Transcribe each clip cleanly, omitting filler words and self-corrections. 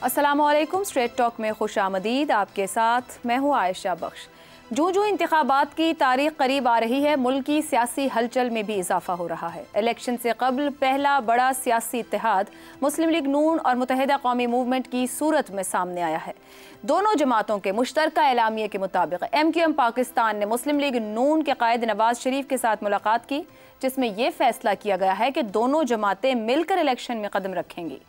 अस्सलामुअलैकुम। Straight talk में खुश आमदीद। आपके साथ मैं हूँ आयशा बख्श। जो इंतखाबात की तारीख करीब आ रही है, मुल्क की सियासी हलचल में भी इजाफा हो रहा है। इलेक्शन से कबल पहला बड़ा सियासी इत्तेहाद मुस्लिम लीग नून और मुत्तहिदा कौमी मूवमेंट की सूरत में सामने आया है। दोनों जमातों के मुश्तरका एलामिया के मुताबिक MQM पाकिस्तान ने मुस्लिम लीग नून के कायद नवाज शरीफ के साथ मुलाकात की, जिसमें यह फैसला किया गया है कि दोनों जमातें मिलकर इलेक्शन में कदम रखेंगी।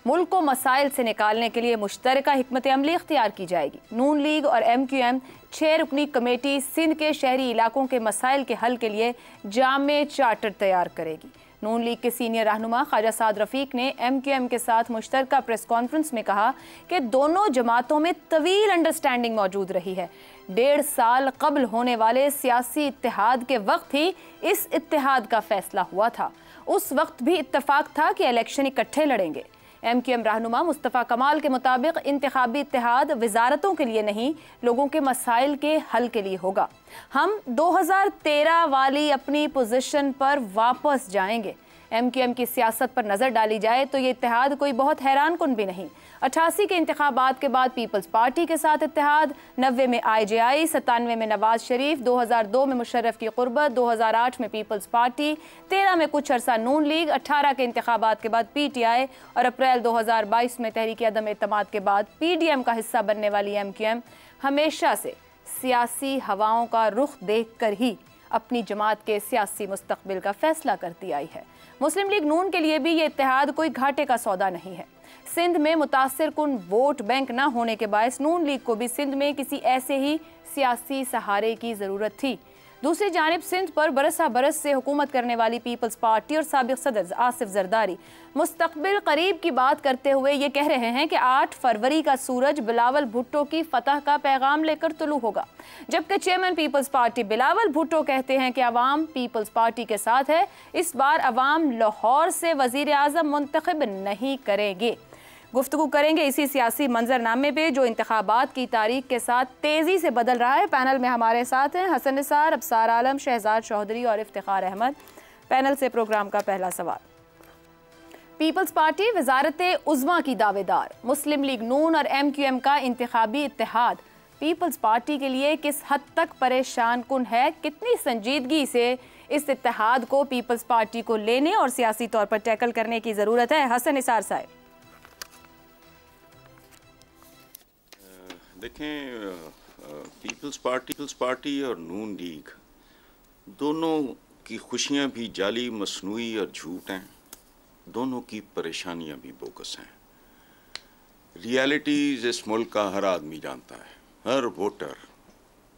मुल्क को मसाइल से निकालने के लिए मुश्तरका हिकमत अमली इख्तियार की जाएगी। नून लीग और MQM 6 रुकनी कमेटी सिंध के शहरी इलाकों के मसाइल के हल के लिए जामे चार्टर तैयार करेगी। नून लीग के सीनियर रहनुमा ख्वाजा साद रफीक ने MQM के साथ मुश्तरका प्रेस कॉन्फ्रेंस में कहा कि दोनों जमातों में तवील अंडरस्टैंडिंग मौजूद रही है। 1.5 साल कबल होने वाले सियासी इत्तेहाद के वक्त ही इस इत्तेहाद का फैसला हुआ था। उस वक्त भी इत्तफाक था कि इलेक्शन इकट्ठे लड़ेंगे। MQM रहनुमा मुस्तफ़ा कमाल के मुताबिक इंतखाबी इत्तेहाद वजारतों के लिए नहीं, लोगों के मसाइल के हल के लिए होगा। हम 2013 वाली अपनी पोजीशन पर वापस जाएंगे। MQM की सियासत पर नज़र डाली जाए तो ये इत्तेहाद कोई बहुत हैरान कुन भी नहीं। 88 के इंतखाबात के बाद पीपल्स पार्टी के साथ इत्तेहाद, 90 में IJI, 97 में नवाज शरीफ, 2002 में मुशर्रफ की कुर्बत, 2008 में पीपल्स पार्टी, 13 में कुछ अरसा नून लीग, 18 के इंतखाबात के बाद PTI और अप्रैल 2022 में तहरीक अदम एतमाद के बाद PDM का हिस्सा बनने वाली MQM हमेशा से सियासी हवाओं का रुख देख कर ही अपनी जमात के सियासी मुस्तकबिल का फैसला करती आई है। मुस्लिम लीग नून के लिए भी ये इत्तेहाद कोई घाटे का सौदा नहीं है। सिंध में मुतासिर कुन वोट बैंक न होने के बायस नून लीग को भी सिंध में किसी ऐसे ही सियासी सहारे की ज़रूरत थी। दूसरी जानिब सिंध पर बरसा बरस से हुकूमत करने वाली पीपल्स पार्टी और साबिक सदर आसिफ जरदारी मुस्तकबिल करीब की बात करते हुए ये कह रहे हैं कि 8 फरवरी का सूरज बिलावल भुट्टो की फतह का पैगाम लेकर तुलू होगा। जबकि chairman Peoples Party Bilawal Bhutto कहते हैं कि अवाम पीपल्स पार्टी के साथ है। इस बार अवाम लाहौर से वजीर आज़म मुंतखब नहीं करेंगे। गुफ्तगू करेंगे इसी सियासी मंजरनामे पे जो इंतखाबात की तारीख के साथ तेज़ी से बदल रहा है। पैनल में हमारे साथ हैं हसन निसार, अबसार आलम, शहजाद चौधरी और इफ्तिखार अहमद। पैनल से प्रोग्राम का पहला सवाल। पीपल्स पार्टी वजारत उज़्मा की दावेदार, मुस्लिम लीग नून और MQM का इंतखाबी इत्तेहाद पीपल्स पार्टी के लिए किस हद तक परेशान कुन है? कितनी संजीदगी से इस इत्तेहाद को पीपल्स पार्टी को लेने और सियासी तौर पर टैकल करने की ज़रूरत है? हसन निसार साहब। देखें, पीपल्स पार्टी और नून लीग दोनों की खुशियां भी जाली, मसनूई और झूठ हैं। दोनों की परेशानियां भी बोगस हैं। रियलिटीज़ इस मुल्क का हर आदमी जानता है, हर वोटर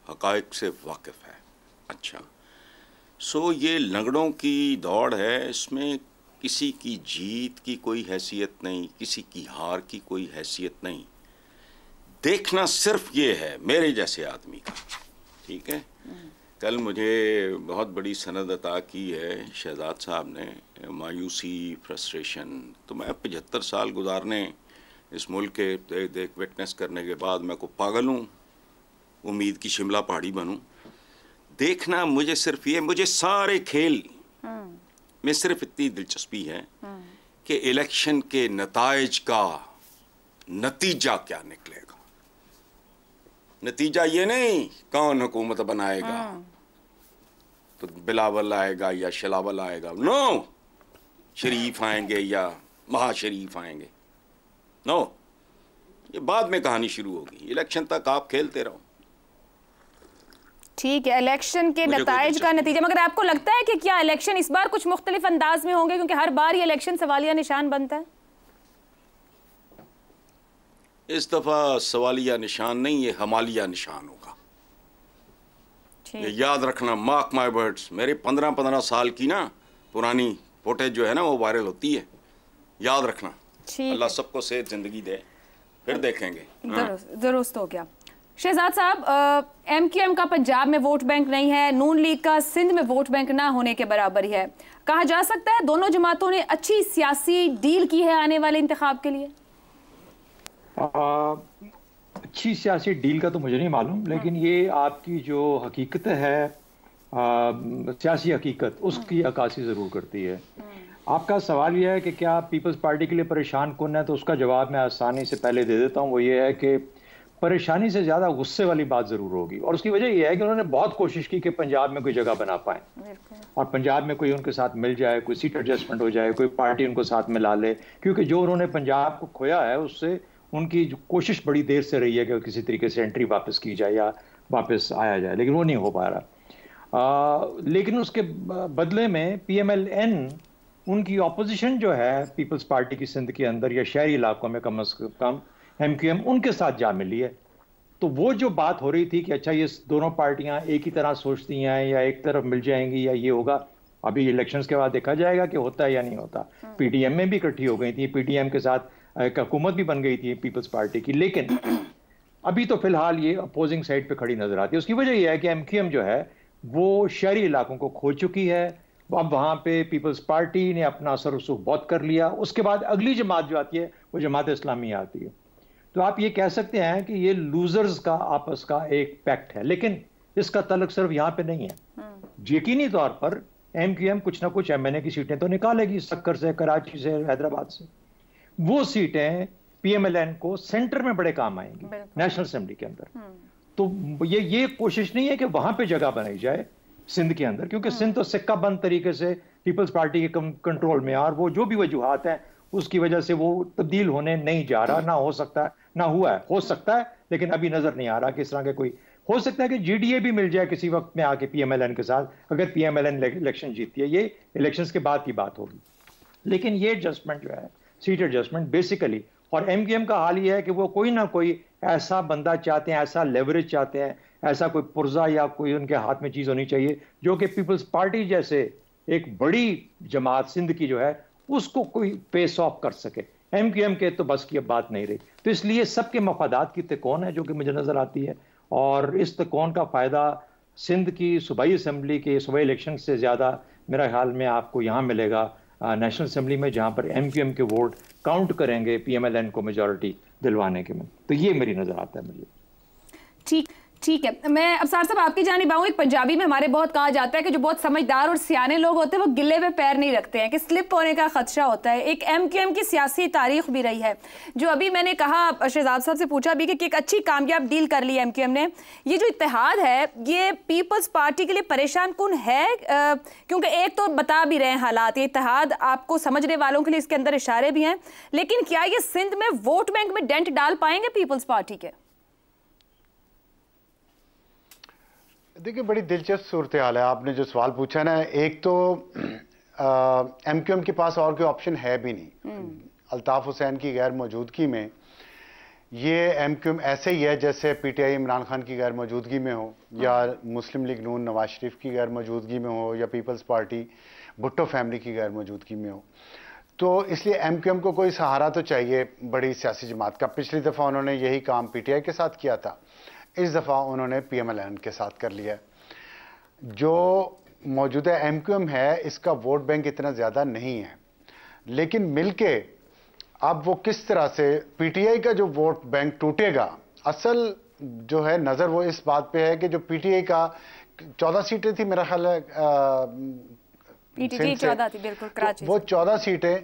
हक़ाइक़ से वाकिफ़ है। अच्छा, सो ये लंगड़ों की दौड़ है, इसमें किसी की जीत की कोई हैसियत नहीं, किसी की हार की कोई हैसियत नहीं। देखना सिर्फ ये है मेरे जैसे आदमी का, ठीक है। कल मुझे बहुत बड़ी सनद अता की है शहजाद साहब ने, मायूसी, फ्रस्ट्रेशन। तो मैं 75 साल गुजारने इस मुल्क के देख विटनेस करने के बाद मैं को पागल हूँ, उम्मीद की शिमला पहाड़ी बनूँ। देखना मुझे सिर्फ ये, मुझे सारे खेल में सिर्फ इतनी दिलचस्पी है कि इलेक्शन के नताइज का नतीजा क्या निकलेगा। नतीजा ये नहीं कौन हुकूमत बनाएगा, तो बिलावल आएगा या शलावल आएगा, नो, शरीफ आएंगे या महाशरीफ आएंगे, नो, ये बाद में कहानी शुरू होगी। इलेक्शन तक आप खेलते रहो। ठीक है, इलेक्शन के नताइज का नतीजा। मगर आपको लगता है कि क्या इलेक्शन इस बार कुछ मुख्तलिफ अंदाज में होंगे, क्योंकि हर बार ये इलेक्शन सवालिया निशान बनता है? इस दफा सवालिया निशान नहीं, ये हमालिया निशान होगा। ये याद रखना, मार्क माय वर्ड्स। मेरे 15 साल की ना पुरानी फुटेज जो है ना वो वायरल होती है, याद रखना। अल्लाह सबको सेहत जिंदगी दे, फिर देखेंगे। दुरुस्त हो गया। शहजाद साहब, MQM का पंजाब में वोट बैंक नहीं है, नून लीग का सिंध में वोट बैंक ना होने के बराबर ही है। कहा जा सकता है दोनों जमातों ने अच्छी सियासी डील की है आने वाले इंतखाब के लिए? अच्छी सियासी डील का तो मुझे नहीं मालूम, लेकिन ये आपकी जो हकीकत है, सियासी हकीकत, उसकी अक्कासी ज़रूर करती है। आपका सवाल यह है कि क्या पीपल्स पार्टी के लिए परेशान कौन है, तो उसका जवाब मैं आसानी से पहले दे देता हूं। वो ये है कि परेशानी से ज्यादा गुस्से वाली बात जरूर होगी, और उसकी वजह यह है कि उन्होंने बहुत कोशिश की कि पंजाब में कोई जगह बना पाए, और पंजाब में कोई उनके साथ मिल जाए, कोई सीट एडजस्टमेंट हो जाए, कोई पार्टी उनको साथ में ला ले, क्योंकि जो उन्होंने पंजाब को खोया है उससे उनकी कोशिश बड़ी देर से रही है कि किसी तरीके से एंट्री वापस की जाए या वापस आया जाए, लेकिन वो नहीं हो पा रहा। लेकिन उसके बदले में PMLN उनकी ऑपोजिशन जो है पीपल्स पार्टी की सिंध के अंदर या शहरी इलाकों में कम से कम MQM उनके साथ जा मिली है। तो वो जो बात हो रही थी कि अच्छा ये दोनों पार्टियां एक ही तरह सोचती हैं या एक तरफ मिल जाएंगी या ये होगा, अभी इलेक्शंस के बाद देखा जाएगा कि होता है या नहीं होता। PDM में भी इकट्ठी हो गई थी, PDM के साथ एक हुकूमत भी बन गई थी पीपल्स पार्टी की, लेकिन अभी तो फिलहाल ये अपोजिंग साइड पे खड़ी नजर आती है। उसकी वजह यह है कि MQM जो है वो शहरी इलाकों को खो चुकी है। अब वहां पे पीपल्स पार्टी ने अपना असर रसूख बहुत कर लिया। उसके बाद अगली जमात जो आती है वो जमात इस्लामी आती है। तो आप ये कह सकते हैं कि ये लूजर्स का आपस का एक पैक्ट है, लेकिन इसका तल्लुक सिर्फ यहाँ पे नहीं है। यकीनी तौर पर MQM कुछ ना कुछ MNA की सीटें तो निकालेगी, सक्कर से, कराची से, हैदराबाद से। वो सीटें PMLN को सेंटर में बड़े काम आएंगी, नेशनल असेंबली के अंदर। तो ये कोशिश नहीं है कि वहां पे जगह बनाई जाए सिंध के अंदर, क्योंकि सिंध तो सिक्का बंद तरीके से पीपल्स पार्टी के कंट्रोल में है, और वो जो भी वजूहात हैं उसकी वजह से वो तब्दील होने नहीं जा रहा। ना हो सकता है, ना हुआ है, हो सकता है, लेकिन अभी नजर नहीं आ रहा कि इस तरह के कोई हो सकता है कि GDA भी मिल जाए किसी वक्त में आके PMLN के साथ, अगर PMLN इलेक्शन जीतती है। ये इलेक्शंस के बाद की बात होगी, लेकिन ये एडजस्टमेंट जो है, सीट एडजस्टमेंट बेसिकली, और MQM का हाल ये है कि वो कोई ना कोई ऐसा बंदा चाहते हैं, ऐसा लेवरेज चाहते हैं, ऐसा कोई पुर्जा या कोई उनके हाथ में चीज होनी चाहिए जो कि पीपल्स पार्टी जैसे एक बड़ी जमात सिंध की जो है उसको कोई पेस ऑफ कर सके। MQM के तो बस की अब बात नहीं रही। तो इसलिए सबके मफादात की तकौन है जो कि मुझे नजर आती है, और इस तकौन का फायदा सिंध की सूबाई असेंबली के सूबाई इलेक्शन से ज्यादा मेरा ख्याल में आपको यहाँ मिलेगा नेशनल असेंबली में, जहां पर MQM के वोट काउंट करेंगे PMLN को मेजॉरिटी दिलवाने के में। तो ये मेरी नजर आता है मुझे। ठीक है, मैं अब साहब आपकी जानिब आऊँ। एक पंजाबी में हमारे बहुत कहा जाता है कि जो बहुत समझदार और सियाने लोग होते हैं वो गिले पे पैर नहीं रखते हैं, कि स्लिप होने का खदशा होता है। एक MQM की सियासी तारीख भी रही है, जो अभी मैंने कहा, शहजाद साहब से पूछा भी कि एक अच्छी कामयाब डील कर ली MQM ने। ये जो इत्तेहाद है ये पीपल्स पार्टी के लिए परेशान कुन है, क्योंकि एक तो बता भी रहे हैं हालात, ये इत्तेहाद आपको समझने वालों के लिए इसके अंदर इशारे भी हैं, लेकिन क्या ये सिंध में वोट बैंक में डेंट डाल पाएंगे पीपल्स पार्टी के? देखिए, बड़ी दिलचस्प सूरत हाल है। आपने जो सवाल पूछा ना, एक तो MQM के पास और कोई ऑप्शन है भी नहीं। अल्ताफ हुसैन की गैर मौजूदगी में ये MQM ऐसे ही है जैसे PTI इमरान खान की गैर मौजूदगी में हो, या मुस्लिम लीग नून नवाज शरीफ की गैर मौजूदगी में हो, या पीपल्स पार्टी भुट्टो फैमिली की गैर मौजूदगी में हो। तो इसलिए MQM को कोई सहारा तो चाहिए बड़ी सियासी जमात का। पिछली दफ़ा उन्होंने यही काम PTI के साथ किया था, इस दफ़ा उन्होंने PMLN के साथ कर लिया। जो मौजूदा MQM है इसका वोट बैंक इतना ज़्यादा नहीं है, लेकिन मिलके अब वो किस तरह से PTI का जो वोट बैंक टूटेगा, असल जो है नज़र वो इस बात पे है कि जो PTI का 14 सीटें थी मेरा ख्याल है, PTI 14 थी बिल्कुल, कराची वो 14 सीटें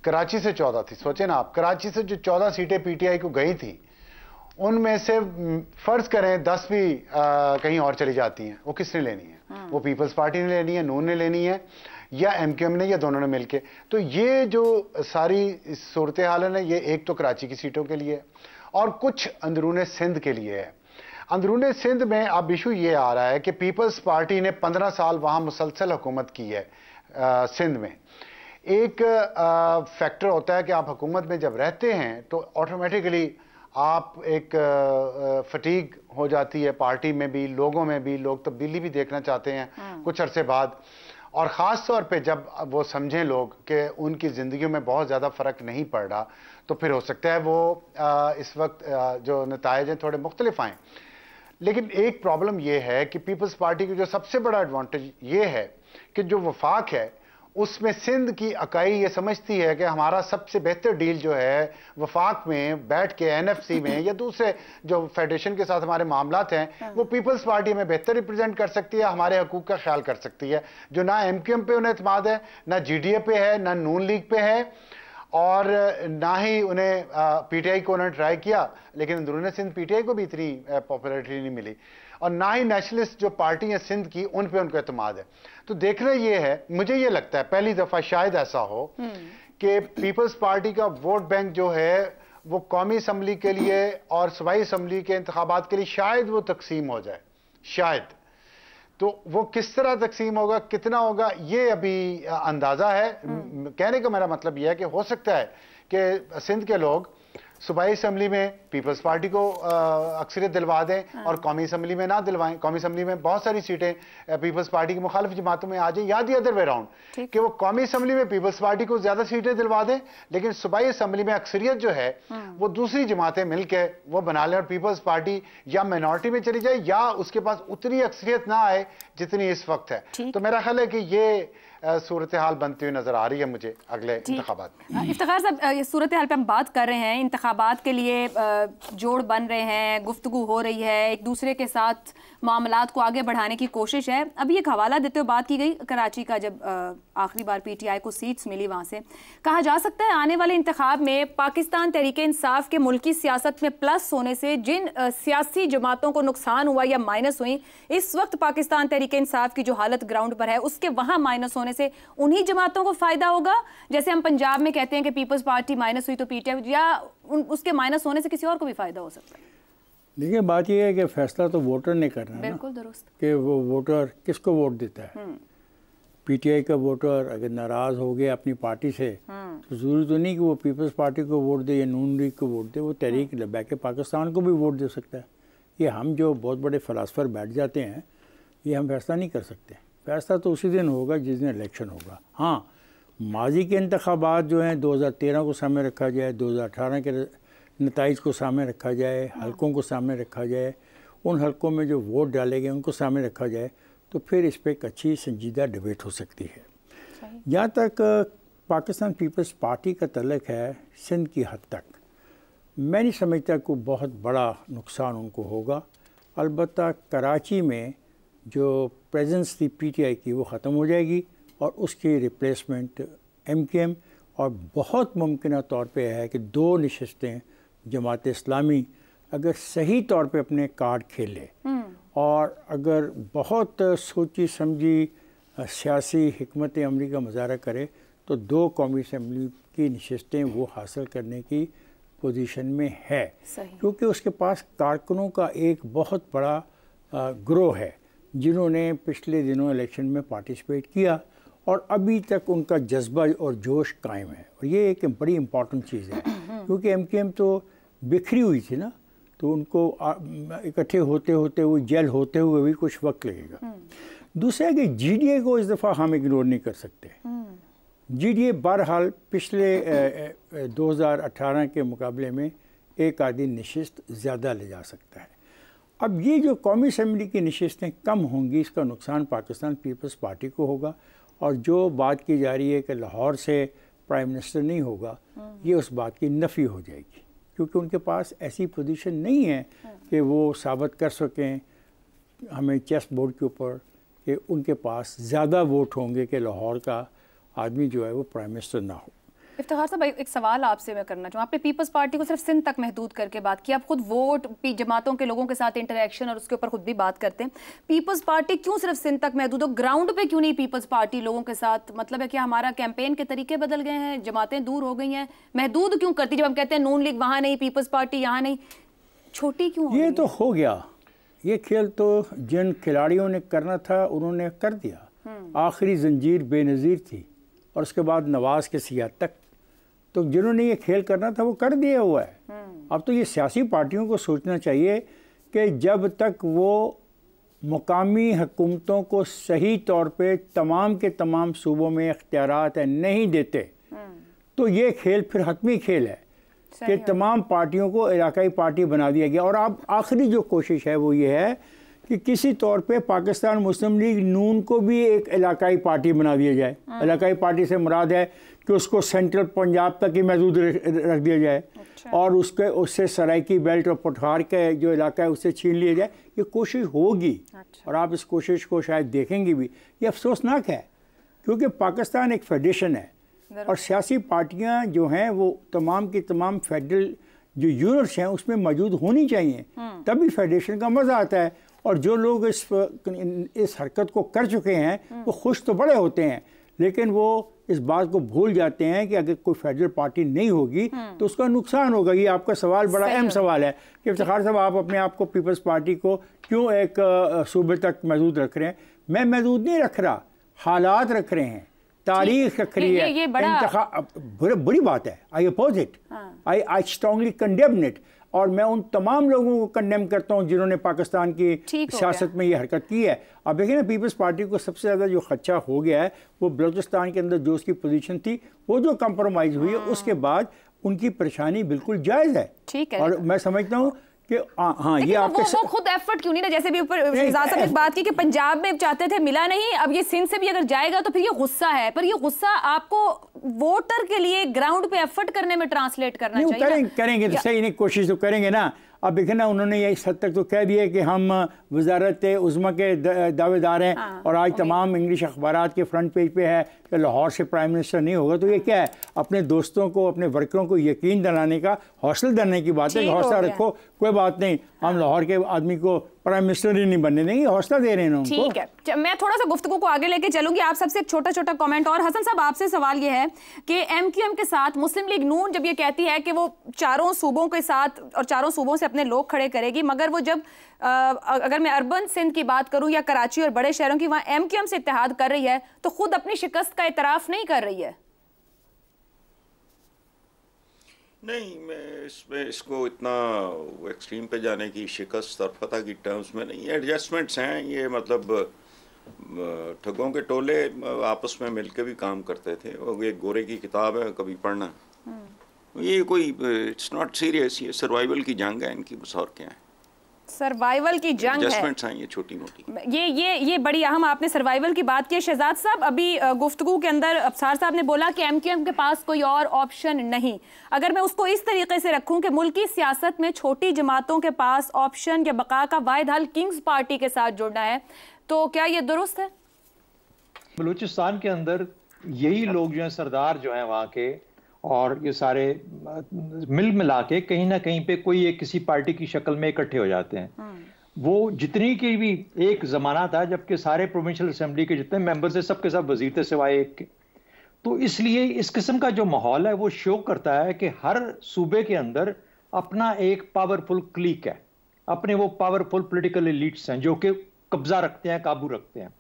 कराची से 14 थी। सोचे ना आप, कराची से जो 14 सीटें PTI को गई थी उनमें से फर्ज करें 10 भी कहीं और चली जाती हैं, वो किसने लेनी है? वो पीपल्स पार्टी ने लेनी है, नून ने लेनी है, या MQM ने, या दोनों ने मिलके। तो ये जो सारी सूरत हाल है ना, ये एक तो कराची की सीटों के लिए और कुछ अंदरून सिंध के लिए है। अंदरून सिंध में अब इशू ये आ रहा है कि पीपल्स पार्टी ने 15 साल वहां मुसलसल हुकूमत की है सिंध में। एक फैक्टर होता है कि आप हुकूमत में जब रहते हैं तो ऑटोमेटिकली आप एक फटीग हो जाती है, पार्टी में भी, लोगों में भी। लोग तब्दीली भी देखना चाहते हैं कुछ अरसे बाद, और ख़ास तौर पे जब वो समझें लोग कि उनकी ज़िंदगियों में बहुत ज़्यादा फ़र्क नहीं पड़ रहा, तो फिर हो सकता है वो इस वक्त जो नताइज हैं थोड़े मुख्तलिफ आएँ। लेकिन एक प्रॉब्लम ये है कि पीपल्स पार्टी की जो सबसे बड़ा एडवांटेज ये है कि जो वफाक है उसमें सिंध की इकाई ये समझती है कि हमारा सबसे बेहतर डील जो है वफाक में बैठ के एनएफसी में या दूसरे जो फेडरेशन के साथ हमारे मामलात हैं वो पीपल्स पार्टी में बेहतर रिप्रेजेंट कर सकती है, हमारे हकूक का ख्याल कर सकती है, जो ना एमक्यूएम पे उन्हें एतमाद है, ना जीडीए पे है, ना नून लीग पे है, और ना ही उन्हें पीटीआई को उन्होंने ट्राई किया, लेकिन अंदरूनी सिंध पीटीआई को भी इतनी पॉपुलैरिटी नहीं मिली, और ना ही नेशनलिस्ट जो पार्टी है सिंध की उन पे उनको एतमाद है। तो देखना ये है, मुझे ये लगता है पहली दफा शायद ऐसा हो कि पीपल्स पार्टी का वोट बैंक जो है वो कौमी असम्बली के लिए और सूबाई असम्बली के इंतखाबात के लिए शायद वो तकसीम हो जाए, शायद। तो वो किस तरह तकसीम होगा, कितना होगा, ये अभी अंदाजा है। कहने का मेरा मतलब यह है कि हो सकता है कि सिंध के लोग सूबाई असम्बली में पीपल्स पार्टी को अक्सरियत दिलवा दें और कौमी असम्बली में ना दिलवाएं। कौमी असम्बली में बहुत सारी सीटें पीपल्स पार्टी की मुखालिफ जमातों में आ जाए, या दी अदर वे राउंड कि वो कौमी असम्बली में पीपल्स पार्टी को ज्यादा सीटें दिलवा दें, लेकिन सूबाई असम्बली में अक्सरियत जो है वो दूसरी जमातें मिलकर वो बना लें और पीपल्स पार्टी या माइनॉरिटी में चली जाए या उसके पास उतनी अक्सरियत ना आए जितनी इस वक्त है। तो मेरा ख्याल है कि ये सूरत हाल बनती हुई नजर आ रही है मुझे अगले इंतखाबात में। इफ्तिखार साहब, सूरत हाल पे हम बात कर रहे हैं, इंतखाबात के लिए जोड़ बन रहे हैं, गुफ्तगू हो रही है, एक दूसरे के साथ मामलात को आगे बढ़ाने की कोशिश है। अभी एक हवाला देते हुए बात की गई कराची का, जब आखिरी बार पीटीआई को सीट्स मिली वहाँ से, कहा जा सकता है आने वाले इंतखाब में पाकिस्तान तहरीक इंसाफ के मुल्की सियासत में प्लस होने से जिन सियासी जमातों को नुकसान हुआ या माइनस हुई, इस वक्त पाकिस्तान तहरीक इंसाफ की जो हालत ग्राउंड पर है उसके वहाँ माइनस होने से उन्हीं जमातों को फायदा होगा। जैसे हम पंजाब में कहते हैं कि पीपल्स पार्टी माइनस हुई तो पीटीआई, या उसके माइनस होने से किसी और को भी फायदा हो सकता है। देखिए, बात यह है कि फैसला तो वोटर ने करना है, बिल्कुल दुरुस्त, कि वो वोटर किसको वोट देता है। पीटीआई का वोटर अगर नाराज हो गया अपनी पार्टी से तो जरूरी तो नहीं कि वो पीपल्स पार्टी को वोट दे या नून लीग को वोट दे, वो तहरीक लब्बैक पाकिस्तान को भी वोट दे सकता है। ये हम जो बहुत बड़े फ़िलासफ़र बैठ जाते हैं, ये हम फैसला नहीं कर सकते। फैसला तो उसी दिन होगा जिस दिन इलेक्शन होगा। हाँ, माजी के इंतखाबात जो हैं 2013 को सामने रखा जाए, 2018 के नताइज को सामने रखा जाए, हलकों को सामने रखा जाए, उन हलकों में जो वोट डाले गए उनको सामने रखा जाए, तो फिर इस पर एक अच्छी संजीदा डिबेट हो सकती है। जहाँ तक पाकिस्तान पीपल्स पार्टी का तल्लक है, सिंध की हद तक मैं नहीं समझता कोई बहुत बड़ा नुकसान उनको होगा। अलबत्ता कराची में जो प्रेजेंस थी पीटीआई की वो ख़त्म हो जाएगी और उसकी रिप्लेसमेंट एमकेएम, और बहुत मुमकिन तौर पे है कि 2 नशस्तें जमात इस्लामी अगर सही तौर पे अपने कार्ड खेले और अगर बहुत सोची समझी सियासी हिकमत अमली का मुजाहरा करे तो 2 कौमी असम्बली की नशस्तें वो हासिल करने की पोजीशन में है, क्योंकि उसके पास कारकुनों का एक बहुत बड़ा ग्रोह है जिन्होंने पिछले दिनों इलेक्शन में पार्टिसिपेट किया और अभी तक उनका जज्बा और जोश कायम है। और ये एक बड़ी इम्पॉर्टेंट चीज़ है, क्योंकि एमकेएम तो बिखरी हुई थी ना, तो उनको इकट्ठे होते होते वो जेल होते हुए भी कुछ वक्त लगेगा। दूसरा है कि जीडीए को इस दफ़ा हम इग्नोर नहीं कर सकते। जीडीए बहरहाल पिछले 2018 के मुकाबले में एक आधी नशिस्त ज़्यादा ले जा सकता है। अब ये जो कौमी असम्बली की नशिस्तें कम होंगी, इसका नुकसान पाकिस्तान पीपल्स पार्टी को होगा। और जो बात की जा रही है कि लाहौर से प्राइम मिनिस्टर नहीं होगा, ये उस बात की नफ़ी हो जाएगी, क्योंकि उनके पास ऐसी पोजीशन नहीं है कि वो साबित कर सकें हमें चेस बोर्ड के ऊपर कि उनके पास ज़्यादा वोट होंगे कि लाहौर का आदमी जो है वो प्राइम मिनिस्टर ना हो। इफ्तिखार साहब, एक सवाल आपसे मैं करना चाहूँ। आपने पीपल्स पार्टी को सिर्फ सिंध तक महदूद करके बात की, आप खुद वोट जमातों के लोगों के साथ इंटरेक्शन और उसके ऊपर खुद भी बात करते हैं। पीपल्स पार्टी क्यों सिर्फ सिंध तक महदूद हो, ग्राउंड पे क्यों नहीं पीपल्स पार्टी लोगों के साथ? मतलब है कि हमारा कैंपेन के तरीके बदल गए हैं, जमातें दूर हो गई हैं, महदूद क्यों करती? जब हम कहते हैं नून लीग वहाँ नहीं, पीपल्स पार्टी यहाँ नहीं, छोटी क्यों? ये तो हो गया, ये खेल तो जिन खिलाड़ियों ने करना था उन्होंने कर दिया। आखिरी जंजीर बेनज़ीर थी और उसके बाद नवाज के सियाद तक, तो जिन्होंने ये खेल करना था वो कर दिया हुआ है। अब तो ये सियासी पार्टियों को सोचना चाहिए कि जब तक वो मुकामी हुकूमतों को सही तौर पे तमाम के तमाम सूबों में इख्तियारात नहीं देते, तो ये खेल फिर हतमी खेल है कि तमाम पार्टियों को इलाकाई पार्टी बना दिया गया। और अब आखिरी जो कोशिश है वो ये है कि किसी तौर पे पाकिस्तान मुस्लिम लीग नून को भी एक इलाकाई पार्टी बना दिया जाए। इलाकाई पार्टी से मुराद है कि उसको सेंट्रल पंजाब तक ही महदूद रख दिया जाए। अच्छा। और उससे सराइकी बेल्ट और पठार का जो इलाका है उससे छीन लिया जाए। ये कोशिश होगी। अच्छा। और आप इस कोशिश को शायद देखेंगे भी। ये अफसोसनाक है क्योंकि पाकिस्तान एक फेडरेशन है और सियासी पार्टियां जो हैं वो तमाम की तमाम फेडरल जो यूनिट्स हैं उसमें मौजूद होनी चाहिए, तभी फेडरेशन का मज़ा आता है। और जो लोग इस हरकत को कर चुके हैं वो खुश तो बड़े होते हैं, लेकिन वो इस बात को भूल जाते हैं कि अगर कोई फेडरल पार्टी नहीं होगी तो उसका नुकसान होगा। ये आपका सवाल बड़ा अहम सवाल है कि इफ्तिखार साहब आप अपने आप को पीपल्स पार्टी को क्यों एक सूबे तक महदूद रख रहे हैं। मैं महदूद नहीं रख रहा, हालात रख रहे हैं, तारीख रख रही है। ये बड़ा बुरी बात है। I oppose it, I strongly condemn it. और मैं उन तमाम लोगों को कंडेम करता हूं जिन्होंने पाकिस्तान की सियासत में ये हरकत की है। अब देखिए ना, पीपल्स पार्टी को सबसे ज़्यादा जो खदशा हो गया है वो बलूचिस्तान के अंदर जो उसकी पोजीशन थी वो जो कंप्रोमाइज़ हुई है उसके बाद उनकी परेशानी बिल्कुल जायज़ है। ठीक है। और मैं समझता हूँ कि हाँ ये आपके वो खुद एफर्ट क्यों नहीं ना, जैसे भी ऊपर शहजाद साहब ने बात की कि पंजाब में चाहते थे मिला नहीं, अब ये सिंध से भी अगर जाएगा तो फिर ये गुस्सा है, पर ये गुस्सा आपको वोटर के लिए ग्राउंड पे एफर्ट करने में ट्रांसलेट करना चाहिए। करेंगे तो सही नहीं, कोशिश तो करेंगे ना। अब देखिए ना, उन्होंने ये इस हद तक तो कह दिया कि हम वजारत उज़्मा के दावेदार हैं। और आज तमाम इंग्लिश अखबारात के फ्रंट पेज पे है कि लाहौर से प्राइम मिनिस्टर नहीं होगा। तो ये क्या है, अपने दोस्तों को अपने वर्करों को यकीन दिलाने का, हौसला देने की बात है। हौसला रखो, कोई बात नहीं, हम लाहौर के आदमी को प्राइम मिनिस्टर ही नहीं बनने देंगे, हौसला दे रहे हैं उनको। ठीक है, मैं थोड़ा सा गुफ्तगू को आगे लेके चलूंगी। आप सबसे एक छोटा छोटा कमेंट। और हसन साहब आपसे सवाल ये है कि एमक्यूएम के साथ मुस्लिम लीग नून जब ये कहती है कि वो चारों सूबों के साथ और चारों सूबों से अपने लोग खड़े करेगी, मगर वो जब अगर मैं अर्बन सिंध की बात करूं या कराची और बड़े शहरों की, वहां एमक्यूएम से इत्तेहाद कर रही है तो खुद अपनी शिकस्त का इतराफ नहीं कर रही है। नहीं, मैं इसको इतना एक्सट्रीम पे जाने की, शिकस्त और फतह की टर्म्स में नहीं, एडजस्टमेंट्स हैं ये। मतलब ठगों के टोले आपस में मिलकर भी काम करते थे। वो एक गोरे की किताब है, कभी पढ़ना। ये कोई इट्स नॉट सीरियस, ये सर्वाइवल की जंग है इनकी, बस और क्या है। सर्वाइवल की जंग है, एडजस्टमेंट्स हैं ये छोटी मोटी। ये बड़ी अहम आपने सर्वाइवल की बात की। शहजाद साहब, अभी गुफ्तगू के अंदर अफसार साहब ने बोला कि एमक्यूएम के पास कोई और ऑप्शन नहीं। अगर मैं उसको इस तरीके से रखूं कि मुल्की सियासत में छोटी जमातों के पास ऑप्शन या बका का वाहिद हल किंग्स पार्टी के साथ जुड़ना है, तो क्या ये दुरुस्त है? बलूचिस्तान के अंदर यही लोग जो हैं, सरदार जो हैं वहाँ के, और ये सारे मिल मिला के कहीं ना कहीं पे कोई एक किसी पार्टी की शक्ल में इकट्ठे हो जाते हैं। वो जितनी की भी एक जमाना था जबकि सारे प्रोविंशियल असेंबली के जितने मेंबर्स थे सबके सब वजीर थे सिवाय एक के। तो इसलिए इस किस्म का जो माहौल है वो शो करता है कि हर सूबे के अंदर अपना एक पावरफुल क्लीक है, अपने वो पावरफुल पॉलिटिकल एलिट्स हैं जो कि कब्जा रखते हैं, काबू रखते हैं।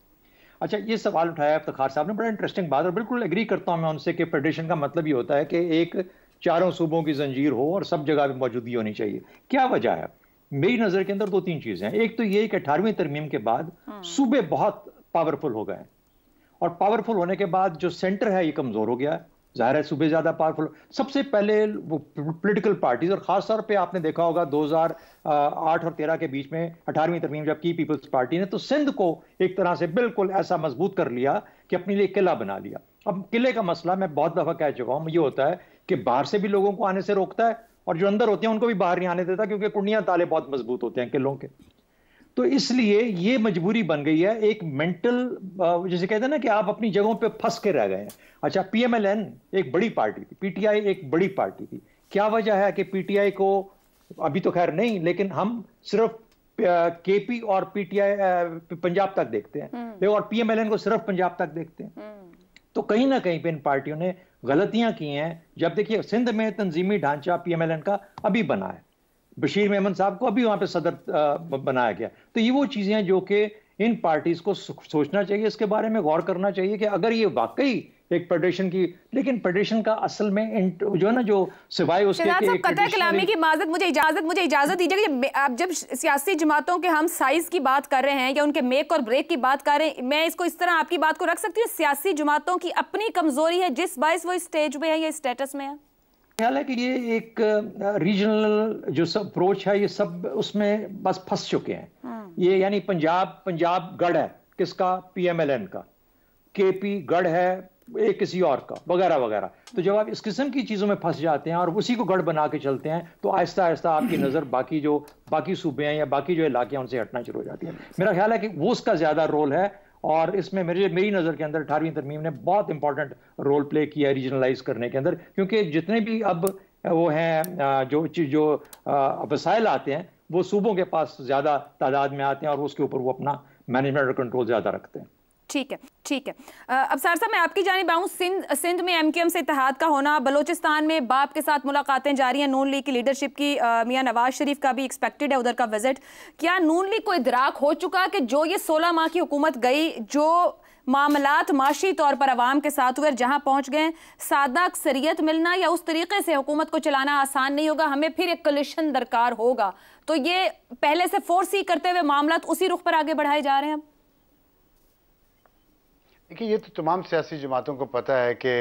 अच्छा, ये सवाल उठाया इफ्तिखार साहब ने, बड़ा इंटरेस्टिंग बात, और बिल्कुल एग्री करता हूं मैं उनसे कि फेडरेशन का मतलब ये होता है कि एक चारों सूबों की जंजीर हो और सब जगह पे मौजूदगी होनी चाहिए। क्या वजह है? मेरी नजर के अंदर दो तीन चीजें हैं। एक तो ये कि 18वीं तरमीम के बाद सूबे बहुत पावरफुल हो गए, और पावरफुल होने के बाद जो सेंटर है ये कमजोर हो गया है। जाहिर है सूबे ज्यादा पावरफुल। सबसे पहले वो पॉलिटिकल पार्टीज, और खासतौर पे आपने देखा होगा 2008 और 13 के बीच में 18वीं तरमीम जब की पीपल्स पार्टी ने, तो सिंध को एक तरह से बिल्कुल ऐसा मजबूत कर लिया कि अपने लिए किला बना लिया। अब किले का मसला मैं बहुत दफा कह चुका हूं, ये होता है कि बाहर से भी लोगों को आने से रोकता है और जो अंदर होते हैं उनको भी बाहर नहीं आने देता, क्योंकि कुंडियां ताले बहुत मजबूत होते हैं किलों के। तो इसलिए ये मजबूरी बन गई है, एक मेंटल, जैसे कहते हैं ना कि आप अपनी जगहों पे फंस के रह गए हैं। अच्छा, पीएमएलएन एक बड़ी पार्टी थी, पीटीआई एक बड़ी पार्टी थी। क्या वजह है कि पीटीआई को अभी तो खैर नहीं, लेकिन हम सिर्फ केपी और पीटीआई पंजाब तक देखते हैं, और पीएमएलएन को सिर्फ पंजाब तक देखते हैं। तो कहीं ना कहीं पे इन पार्टियों ने गलतियां की हैं। जब देखिए सिंध में तंजीमी ढांचा पीएमएलएन का अभी बना है, बशीर मेमन साहब को अभी वहां पे सदर बनाया गया। तो ये वो चीजें हैं जो कि इन पार्टीज को सोचना चाहिए, इसके बारे में गौर करना चाहिए कि अगर ये वाकई एक फेडरेशन की, लेकिन फेडरेशन का असल में जो है ना, जो सिवाय उसके कलामी की मुझे इजाजत दीजिए कि आप जब सियासी जमातों के हम साइज की बात कर रहे हैं या उनके मेक और ब्रेक की बात कर रहे हैं, मैं इसको इस तरह आपकी बात को रख सकती हूँ, सियासी जमातों की अपनी कमजोरी है जिस बाइस वो स्टेज पे है या स्टेटस में है। ख्याल है कि ये एक रीजनल जो सब अप्रोच है, ये सब उसमें बस फंस चुके हैं। ये यानी पंजाब गढ़ है किसका, PMLN का, KP गढ़ है एक किसी और का, वगैरह वगैरह। तो जब आप इस किस्म की चीज़ों में फंस जाते हैं और उसी को गढ़ बना के चलते हैं तो आहिस्ता आहिस्ता आपकी नज़र बाकी सूबे हैं या बाकी जो इलाके हैं उनसे हटना शुरू हो जाती है। मेरा ख्याल है कि वो उसका ज़्यादा रोल है और इसमें मेरी नज़र के अंदर 18वीं तरमीम ने बहुत इंपॉर्टेंट रोल प्ले किया है रीजनलाइज करने के अंदर, क्योंकि जितने भी अब वो हैं जो वसाइल आते हैं वो सूबों के पास ज़्यादा तादाद में आते हैं और उसके ऊपर वो अपना मैनेजमेंट और कंट्रोल ज़्यादा रखते हैं। ठीक है, ठीक है। अफसार साहब, मैं आपकी जानिब आऊँ। सिंध में MQM से इत्तेहाद का होना, बलोचिस्तान में बाप के साथ मुलाकातें जारी हैं, नून लीग की लीडरशिप की, मियां नवाज शरीफ का भी एक्सपेक्टेड है उधर का विजिट। क्या नून लीग को इदराक हो चुका कि जो ये 16 माह की हुकूमत गई, जो मामलात माशी तौर पर अवाम के साथ हुए, जहां पहुंच गए, सादा अक्सरियत मिलना या उस तरीके से हुकूमत को चलाना आसान नहीं होगा, हमें फिर एक कोलिशन दरकार होगा, तो ये पहले से फोर्स ही करते हुए मामलात उसी रुख पर आगे बढ़ाए जा रहे हैं? अब देखिए, ये तो तमाम सियासी जमातों को पता है कि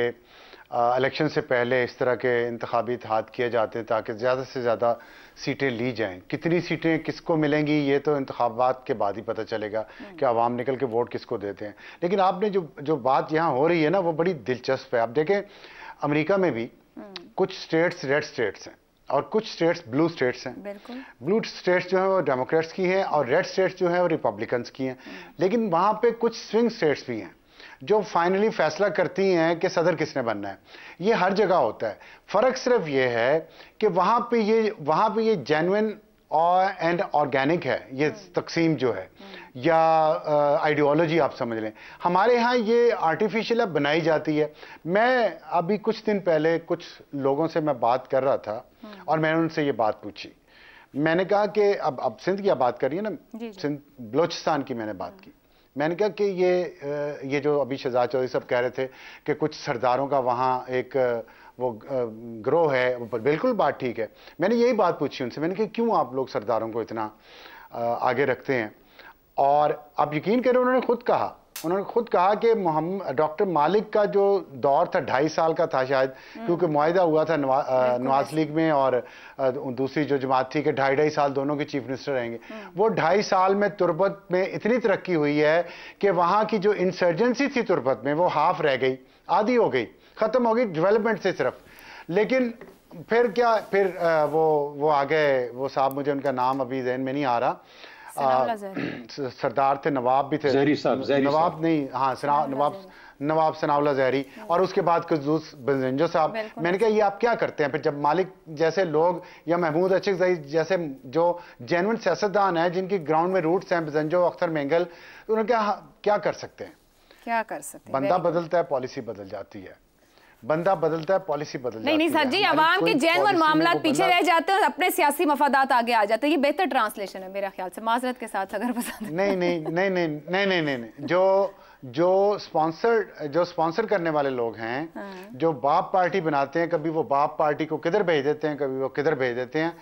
इलेक्शन से पहले इस तरह के इंतखाबी इत्तेहाद किए जाते हैं ताकि ज़्यादा से ज़्यादा सीटें ली जाएं। कितनी सीटें किसको मिलेंगी ये तो इंतखाबात के बाद ही पता चलेगा कि आवाम निकल के वोट किसको देते हैं। लेकिन आपने जो बात यहाँ हो रही है ना, वो बड़ी दिलचस्प है। आप देखें, अमेरिका में भी कुछ स्टेट्स रेड स्टेट्स हैं और कुछ स्टेट्स ब्लू स्टेट्स हैं। ब्लू स्टेट्स जो है वो डेमोक्रेट्स की हैं और रेड स्टेट्स जो है वो रिपब्लिकन्स की हैं। लेकिन वहाँ पे कुछ स्विंग स्टेट्स भी हैं जो फाइनली फैसला करती हैं कि सदर किसने बनना है। ये हर जगह होता है। फ़र्क सिर्फ ये है कि वहाँ पे ये जेन्युइन एंड ऑर्गेनिक है ये तकसीम जो है, या आइडियोलॉजी आप समझ लें। हमारे यहाँ ये आर्टिफिशियल अब बनाई जाती है। मैं अभी कुछ दिन पहले कुछ लोगों से मैं बात कर रहा था और मैंने उनसे ये बात पूछी। मैंने कहा कि अब सिंध की आप बात करिए ना, सिंध बलोचिस्तान की मैंने बात की। मैंने कहा कि ये जो अभी शहजाद चौधरी साहब कह रहे थे कि कुछ सरदारों का वहाँ एक वो ग्रोह है, बिल्कुल बात ठीक है। मैंने यही बात पूछी उनसे, मैंने कहा क्यों आप लोग सरदारों को इतना आगे रखते हैं। और आप यकीन करें, उन्होंने खुद कहा कि डॉक्टर मालिक का जो दौर था 2.5 साल का था शायद, क्योंकि मुआहिदा हुआ था नवाज लीग में और दूसरी जो जमात थी कि 2.5 साल दोनों के चीफ मिनिस्टर रहेंगे। वो 2.5 साल में तुर्बत में इतनी तरक्की हुई है कि वहाँ की जो इंसर्जेंसी थी तुर्बत में वो हाफ रह गई, आधी हो गई, ख़त्म हो गई डेवलपमेंट से सिर्फ। लेकिन फिर क्या, फिर वो आ गए, वो साहब मुझे उनका नाम अभी ज़हन में नहीं आ रहा, सरदार थे, नवाब भी थे, नवाब नहीं, हाँ नवाब सनाउल्लाह ज़हरी, और उसके बाद कुद्दूस बंजो साहब। मैंने कहा ये आप क्या करते हैं फिर, जब मालिक जैसे लोग या महमूद अशक जैसे जो जेन्युइन सियासतदान है जिनकी ग्राउंड में रूट्स हैं, बंजो अख्तर मेंगल, उन्होंने क्या कर सकते हैं? बंदा बदलता है, पॉलिसी बदल जाती है। बंदा बदलता है, पॉलिसी बदल जाती है। नहीं सर जी, आवाम के जेन्युइन मामलात पीछे रह जाते हैं और अपने सियासी मफादात आगे आ जाते हैं। ये बेहतर ट्रांसलेशन है मेरा ख्याल से, माजरत के साथ अगर पसंद। नहीं, जो स्पॉन्सर करने वाले लोग हैं, जो बाप पार्टी बनाते हैं, कभी वो बाप पार्टी को किधर भेज देते हैं, कभी वो किधर भेज देते हैं,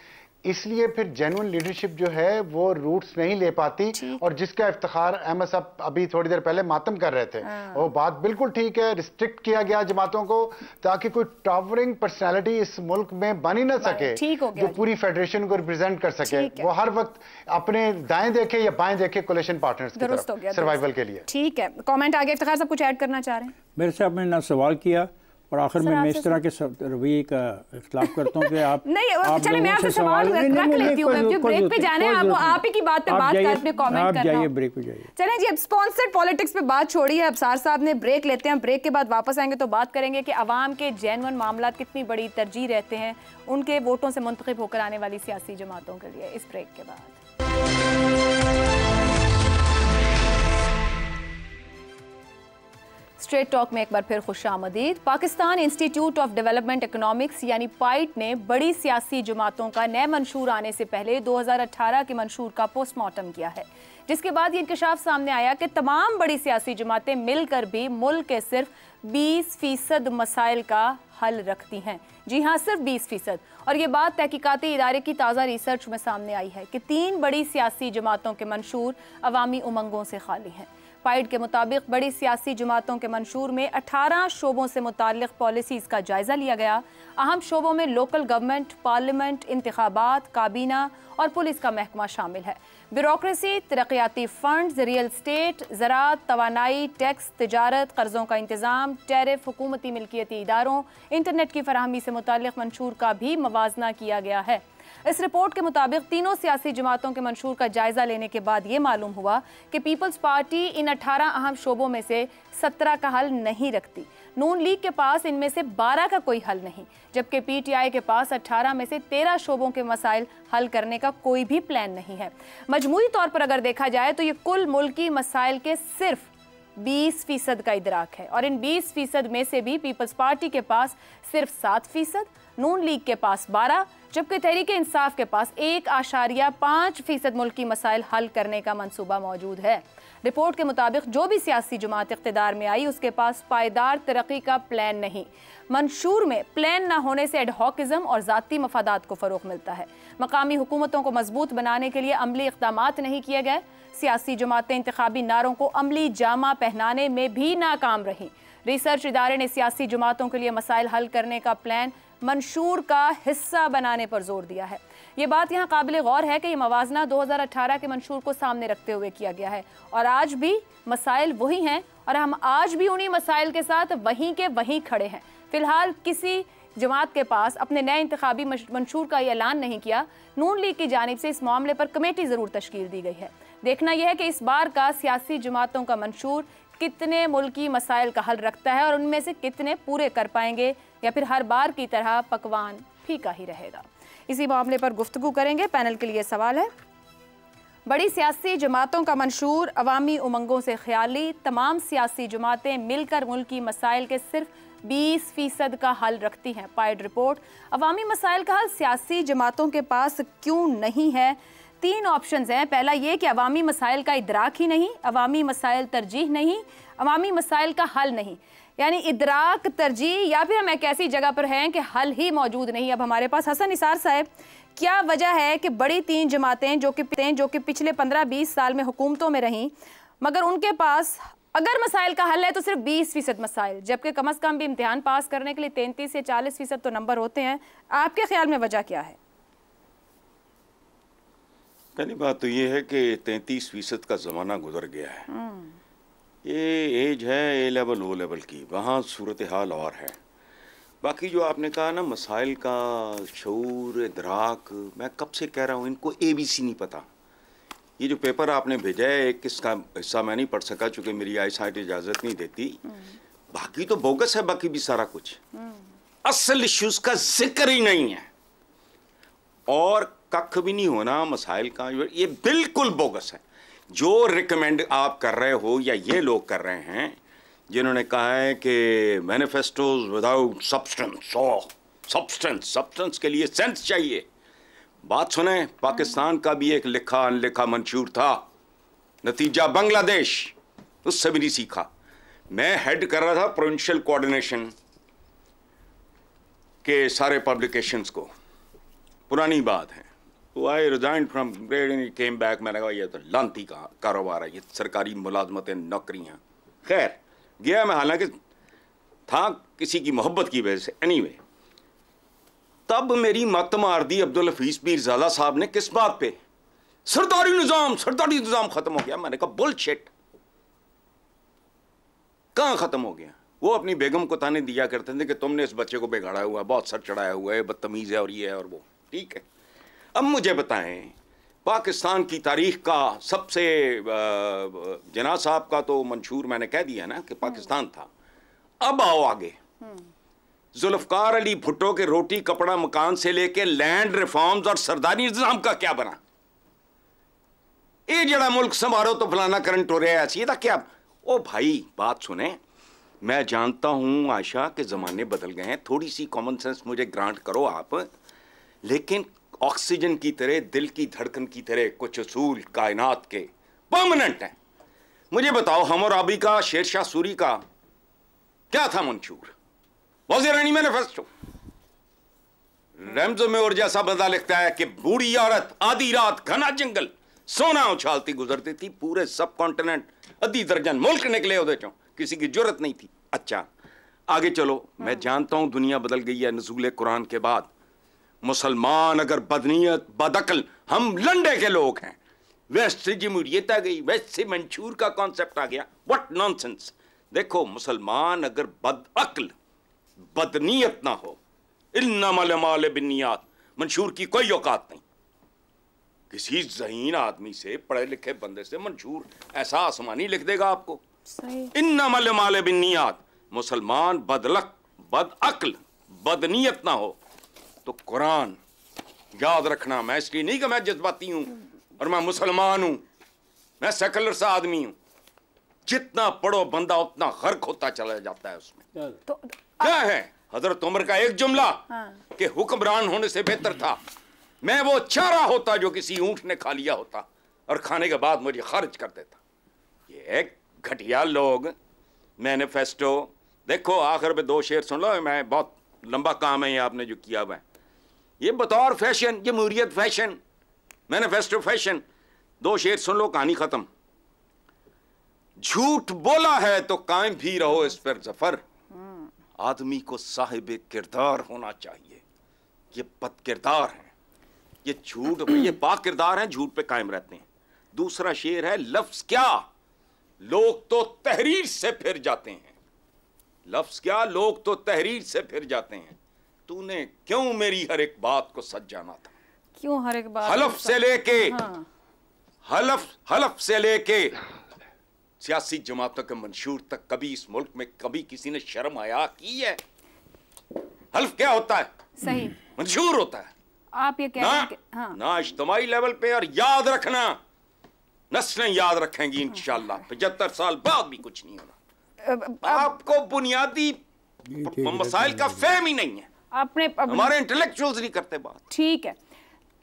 इसलिए फिर जेन्युइन लीडरशिप जो है वो रूट्स नहीं ले पाती। और जिसका इफ्तिखार अहमद साहब अभी थोड़ी देर पहले मातम कर रहे थे, वो बात बिल्कुल ठीक है। रिस्ट्रिक्ट किया गया जमातों को ताकि कोई टॉवरिंग पर्सनालिटी इस मुल्क में बन ही ना सके जो पूरी फेडरेशन को रिप्रेजेंट कर सके। वो हर वक्त अपने दाएं देखे या बाएं देखे कोलिशन पार्टनर्स की तरफ सर्वाइवल के लिए। ठीक है, कमेंट आगे। इफ्तिखार साहब कुछ ऐड करना चाह रहे हैं? मेरे से आपने ना सवाल किया और आखिर में मैं इस तरह के रवैये का इख्तिलाफ करता हूँ कि आप नहीं, चलिए मैं आपसे सवाल रख लेती हूँ। मैं ब्रेक पे जाने हैं, आपको आप ही की बात पे बात कर, अपने कमेंट करना। जाइए, ब्रेक पे जाइए। चलें जी, अब स्पॉन्सर्ड पॉलिटिक्स पे बात छोड़ी है अफसार साहब ने, ब्रेक लेते हैं। ब्रेक के बाद वापस आएंगे तो बात करेंगे कि अवाम के जेन्युइन मामलात कितनी बड़ी तरजीह रहते हैं उनके वोटों से मुंतखब होकर आने वाली सियासी जमातों के लिए, इस ब्रेक के बाद। स्ट्रेट टॉक में एक बार फिर खुशामदीद। Pakistan institute of development economics यानी पाइट ने बड़ी सियासी जमातों का नए मंशूर आने से पहले 2018 के मंशूर का पोस्टमार्टम किया है, जिसके बाद ये इंकशाफ सामने आया कि तमाम बड़ी सियासी जमातें मिलकर भी मुल्क के सिर्फ 20% मसाइल का हल रखती हैं। जी हाँ, सिर्फ 20%। और ये बात तहकीकाती इदारे की ताज़ा रिसर्च में सामने आई है कि 3 बड़ी सियासी जमातों के मंशूर अवामी उमंगों से खाली हैं। पाइड के मुताबिक बड़ी सियासी जमातों के मंशूर में 18 शोबों से मुताल्लिक पॉलिसीज़ का जायज़ा लिया गया। अहम शोबों में लोकल गवर्नमेंट, पार्लियामेंट, इंतखाबात, काबीना और पुलिस का महकमा शामिल है। ब्यूरोक्रेसी, तरक्याती फंड्स, रियल स्टेट, ज़राअत, तवानाई, टैक्स, तिजारत, कर्ज़ों का इंतज़ाम, टैरिफ, हुकूमती मिल्कियती इदारों, इंटरनेट की फराहमी से मुताल्लिक मंशूर का भी मवाजना किया गया है। इस रिपोर्ट के मुताबिक तीनों सियासी जमातों के मंशूर का जायजा लेने के बाद ये मालूम हुआ कि पीपल्स पार्टी इन 18 अहम शोबों में से 17 का हल नहीं रखती। नून लीग के पास इनमें से 12 का कोई हल नहीं, जबकि पीटीआई के पास 18 में से 13 शोबों के मसाइल हल करने का कोई भी प्लान नहीं है। मजमूई तौर पर अगर देखा जाए तो ये कुल मुल्की मसाइल के सिर्फ 20% का इदराक है, और इन 20% में से भी पीपल्स पार्टी के पास सिर्फ 7%, नून लीग के पास 12, जबकि तहरीक इंसाफ के पास 1.5% मुल्की मसाइल हल करने का मंसूबा मौजूद है। रिपोर्ट के मुताबिक जो भी सियासी जमात इख्तिदार में आई उसके पास पायदार तरक्की का प्लान नहीं। मंशूर में प्लान न होने से एडहॉकिज्म और ज़ाती मफादात को फ़रोग़ मिलता है। मकामी हुकूमतों को मजबूत बनाने के लिए अमली इक़दामात नहीं किए गए। सियासी जमातें इंतखाबी नारों को अमली जामा पहनाने में भी नाकाम रहीं। रिसर्च इदारे ने सियासी जमातों के लिए मसाइल हल करने का प्लान मंशूर का हिस्सा बनाने पर जोर दिया है। ये बात यहाँ काबिल गौर है कि ये मवाजना 2018 के मंशूर को सामने रखते हुए किया गया है, और आज भी मसाइल वही हैं और हम आज भी उन्हीं मसाइल के साथ वहीं के वहीं खड़े हैं। फिलहाल किसी जमात के पास अपने नए इंतखाबी मंशूर का ऐलान नहीं किया। नून लीग की जानिब से इस मामले पर कमेटी ज़रूर तश्कील दी गई है। देखना यह है कि इस बार का सियासी जमातों का मंशूर कितने मुल्की मसाइल का हल रखता है और उनमें से कितने पूरे कर पाएंगे, या फिर हर बार की तरह पकवान फीका ही रहेगा। इसी मामले पर गुफ्तगू करेंगे। पैनल के लिए सवाल है, बड़ी सियासी जमातों का मंशूर अवामी उमंगों से ख्याली, तमाम सियासी जमातें मिलकर मुल्की मसाइल के सिर्फ 20% का हल रखती हैं। पाइड रिपोर्ट, अवामी मसाइल का हल सियासी जमातों के पास क्यों नहीं है? 3 ऑप्शंस हैं। पहला ये कि अवामी मसाइल का इदराक ही नहीं, अवामी मसाइल तरजीह नहीं, अवामी मसाइल का हल नहीं। यानी इदराक, तरजीह, या फिर हम एक ऐसी जगह पर हैं कि हल ही मौजूद नहीं। अब हमारे पास हसन निसार साहब, क्या वजह है कि बड़ी 3 जमातें जो कि पिछले 15-20 साल में हुकूमतों में रहीं, मगर उनके पास अगर मसाइल का हल है तो सिर्फ 20% मसाइल, जबकि कम अज़ कम भी इम्तिहान पास करने के लिए 33 से 40% तो नंबर होते हैं। आपके ख्याल में वजह क्या है? पहली बात तो ये है कि 33% का ज़माना गुजर गया है। ये एज है ए लेवल ओ लेवल की, वहाँ सूरत हाल और है। बाकी जो आपने कहा ना मसाइल का शऊर, इदराक, मैं कब से कह रहा हूँ इनको ABC नहीं पता। ये जो पेपर आपने भेजा है, एक किसका हिस्सा मैं नहीं पढ़ सका चूँकि मेरी आई साइट इजाज़त नहीं देती। बाकी तो बोगस है, बाकी भी सारा कुछ। असल इश्यूज़ का जिक्र ही नहीं है और कख भी नहीं होना मसाइल का, ये बिल्कुल बोगस है। जो रिकमेंड आप कर रहे हो या ये लोग कर रहे हैं जिन्होंने कहा है कि मैनिफेस्टोज विदाउट सब्सटेंस, सब्सटेंस के लिए सेंस चाहिए। बात सुने, पाकिस्तान का भी एक लिखा अनलिखा मंशूर था, नतीजा बांग्लादेश, उससे भी नहीं सीखा। मैं हेड कर रहा था प्रोविंशियल कोऑर्डिनेशन के सारे पब्लिकेशंस को, पुरानी बात है। तो I resign from grade and came back. मैंने कहा ये तो लांती का कारोबार है, ये सरकारी मुलाजमतें, नौकरियां। खैर गया मैं, हालांकि था किसी की मोहब्बत की वजह से। एनीवे, तब मेरी मत मार दी अब्दुल हफीज पीरजादा साहब ने। किस बात पे? सरदारी निज़ाम खत्म हो गया। मैंने कहा बुलशिट, कहाँ खत्म हो गया? वो अपनी बेगम को ताने दिया करते थे कि तुमने इस बच्चे को बिगाड़ा हुआ है, बहुत सर चढ़ाया हुआ है, बदतमीज है और ये है और वो। ठीक है, अब मुझे बताएं, पाकिस्तान की तारीख का सबसे जना साहब का तो मंशूर मैंने कह दिया ना कि पाकिस्तान था। अब आओ आगे, जुल्फकार अली भुट्टो के रोटी कपड़ा मकान से लेके लैंड रिफॉर्म्स और सरदारी निजाम का क्या बना? ये जड़ा मुल्क संभालो तो फलाना करंट हो रहा है, सीधा क्या? ओ भाई बात सुने, मैं जानता हूं आयशा के जमाने बदल गए हैं, थोड़ी सी कॉमन सेंस मुझे ग्रांट करो आप, लेकिन ऑक्सीजन की तरह, दिल की धड़कन की तरह कुछ असूल कायनात के परमानेंट हैं। मुझे बताओ, हमराबी का, शेरशाह सूरी का क्या था मंशूर? वज़ीर-ए-आज़म मैनिफेस्टो। रमज़ में और जैसा बंदा लिखता है कि बूढ़ी औरत आधी रात घना जंगल सोना उछालती गुजरती थी, पूरे सब कॉन्टिनेंट अद्धी दर्जन मुल्क निकले उहदे चों, किसी की जरूरत नहीं थी। अच्छा आगे चलो, मैं जानता हूं दुनिया बदल गई है नज़ूल कुरान के बाद। मुसलमान अगर बदनीयत बदअक्ल, हम लंडे के लोग हैं, वेस्ट से जमहूरियत आ गई, वेस्ट से मंशूर का कॉन्सेप्ट आ गया, व्हाट नॉनसेंस। देखो मुसलमान अगर बदअक्ल बदनीयत ना हो, इन्नमल अमाल बिन्नियात, मंशूर की कोई औकात नहीं। किसी ज़हीन आदमी से, पढ़े लिखे बंदे से मंशूर ऐसा आसमानी लिख देगा आपको, इन्नमल अमाल बिन्नियात। मुसलमान बदअक्ल बदनीयत ना हो तो कुरान याद रखना। मैं इसलिए नहीं कि मैं जज्बाती हूं और मैं मुसलमान हूं, मैं सेकुलर सा आदमी हूं। जितना पढ़ो बंदा उतना गर्क होता चला जाता है उसमें। तो क्या है हजरत उमर का एक जुमला कि हुक्मरान होने से बेहतर था मैं वो चारा होता जो किसी ऊंट ने खा लिया होता और खाने के बाद मुझे खर्च कर देता। ये एक घटिया लोग। मैनिफेस्टो देखो, आखिर में 2 शेर सुन लो, मैं बहुत लंबा काम है ये आपने जो किया हुआ है। ये बतौर फैशन, जमहूरियत फैशन, मैनिफेस्टो फैशन। 2 शेर सुन लो, कहानी खत्म। झूठ बोला है तो कायम भी रहो इस पर जफर। आदमी को साहिब किरदार होना चाहिए। ये बद किरदार हैं, ये झूठ, ये पाक किरदार हैं, झूठ पे कायम रहते हैं। दूसरा शेर है, लफ्ज क्या लोग तो तहरीर से फिर जाते हैं। लफ्ज क्या लोग तो तहरीर से फिर जाते हैं। तूने क्यों मेरी हर एक बात को सच जाना था? क्यों हर एक बात? हलफ से लेके हलफ से लेके सियासी जमातों के मंशूर तक कभी इस मुल्क में कभी किसी ने शर्म आया की है? हल्फ क्या होता है? सही मंशूर होता है। आप ये कह रहे हैं कि ना इज्तिमाई लेवल पे। और याद रखना, नस्लें याद रखेंगी इंशाअल्लाह। 75 साल बाद भी कुछ नहीं होना। आपको बुनियादी मसाइल का फहम ही नहीं है। हमारे इंटेलेक्चुअल्स नहीं करते बात। ठीक है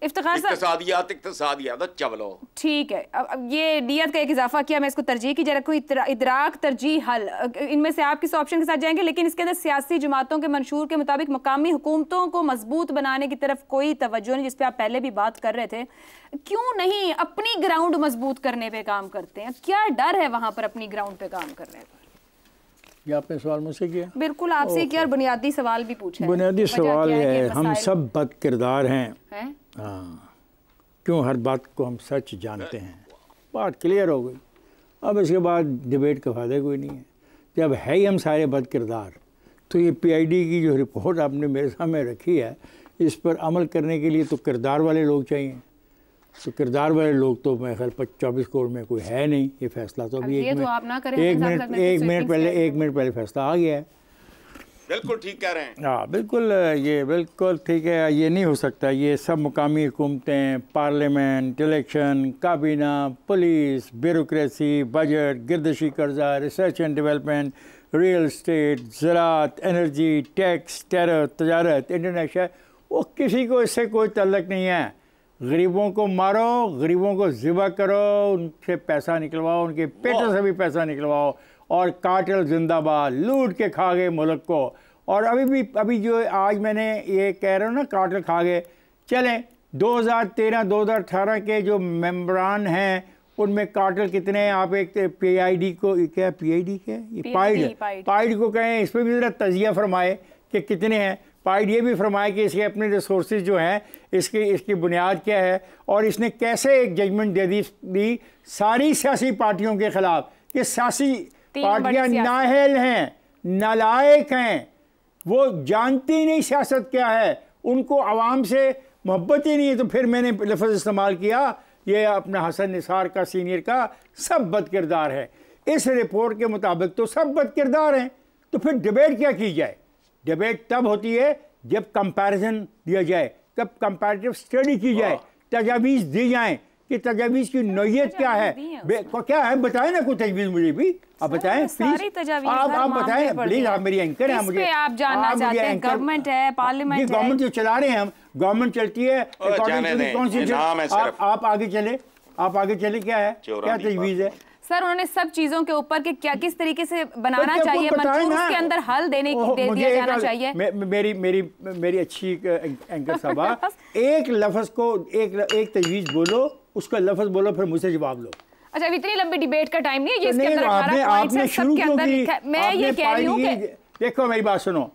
इफ्तिखार साहब, इक्तिसादियात चलो ठीक है। अब ये नियत का एक इजाफा किया, मैं इसको तरजीह की रखूँ, इदराक तरजीह हल, इनमें से आप किस ऑप्शन के साथ जाएंगे? लेकिन इसके अंदर सियासी जमातों के मंशूर के मुताबिक मकामी हुकूमतों को मजबूत बनाने की तरफ कोई तवज्जो नहीं, जिस पे आप पहले भी बात कर रहे थे। क्यों नहीं अपनी ग्राउंड मजबूत करने पे काम करते हैं? क्या डर है वहां पर अपनी ग्राउंड पे काम करने पर? ये आपने सवाल मुझसे किया? बिल्कुल आपसे किया, और बुनियादी सवाल भी पूछा है। बुनियादी सवाल है, हम सब बद किरदार हैं। हाँ, क्यों हर बात को हम सच जानते हैं? बात क्लियर हो गई। अब इसके बाद डिबेट का फायदा कोई नहीं है। जब है ही हम सारे बद किरदार, तो ये PID की जो रिपोर्ट आपने मेरे सामने रखी है, इस पर अमल करने के लिए तो किरदार वाले लोग चाहिए। तो किरदार वाले लोग तो मेरे ख्याल 24 करोड़ में कोई है नहीं। ये फैसला तो अभी एक मिनट पहले फैसला आ गया है। बिल्कुल ठीक कह रहे हैं। हाँ बिल्कुल, ये बिल्कुल ठीक है। ये नहीं हो सकता। ये सब मुकामी हुकूमतें, पार्लियामेंट, इलेक्शन, काबीना, पुलिस, ब्यूरोक्रेसी, बजट, गिरदशी कर्जा, research and development, real estate, ज़राअत, एनर्जी, टैक्स, टेरर, तजारत, इंटरनेशनल, वो किसी को इससे कोई तल्लक नहीं है। गरीबों को मारो, गरीबों को ज़िबा करो, उनसे पैसा निकलवाओ, उनके पेटों से भी पैसा निकलवाओ, और कार्टेल जिंदाबाद, लूट के खा गए मुल्क को। और अभी जो आज मैंने ये कह रहा हूँ ना, कार्टेल खा गए। चलें 2013-2018 के जो मेंबरान हैं उनमें कार्टेल कितने हैं? आप एक PID को, क्या PID क्या है ये, पाइड को कहें, इस पर भी ज़रा तजिया फरमाए कि कितने हैं। पाइड ये भी फरमाए कि इसके अपने रिसोर्सेज जो हैं, इसकी बुनियाद क्या है, और इसने कैसे एक जजमेंट दे दी सारी सियासी पार्टियों के ख़िलाफ़ कि सियासी पार्टियां नाअहल हैं, नालायक हैं, वो जानती ही नहीं सियासत क्या है, उनको आवाम से मोहब्बत ही नहीं है। तो फिर मैंने लफ्ज़ इस्तेमाल किया, ये अपना हसन निसार का, सीनियर का, सब बद किरदार है। इस रिपोर्ट के मुताबिक तो सब बद किरदार हैं। तो फिर डिबेट क्या की जाए? डिबेट तब होती है जब कंपैरिजन दिया जाए, कब कंपैरेटिव स्टडी की जाए, तजावीज़ दी जाएँ कि तजावीज़ की नौइयत क्या है, क्या है, बताएं ना कोई तजवीज़ मुझे भी। आप बताएं प्लीज, आप बताएं प्लीज। आप मेरी एंकर हैं, मुझे आप जानना चाहते हैं। गवर्नमेंट है, पार्लियामेंट है, गवर्नमेंट जो चला रहे हैं हम, गवर्नमेंट चलती है कॉन्स्टिट्यूशन। आप आगे चले, क्या है, क्या तजवीज़ है? सर उन्होंने सब चीजों के ऊपर कि क्या किस तरीके से बनाना चाहिए, उसके अंदर हल दिया जाना चाहिए। मेरी अच्छी एंकर साहबा, एक लफ्ज को एक तजवीज़ बोलो, उसका लफ्ज बोलो, फिर मुझसे जवाब लो। अच्छा, इतनी लंबी डिबेट का टाइम नहीं है, ये तो इसके अंदर 18 पॉइंट्स हैं, सबके अंदर लिखा है। मैं ये कह रही हूँ कि देखो मेरी बात सुनो,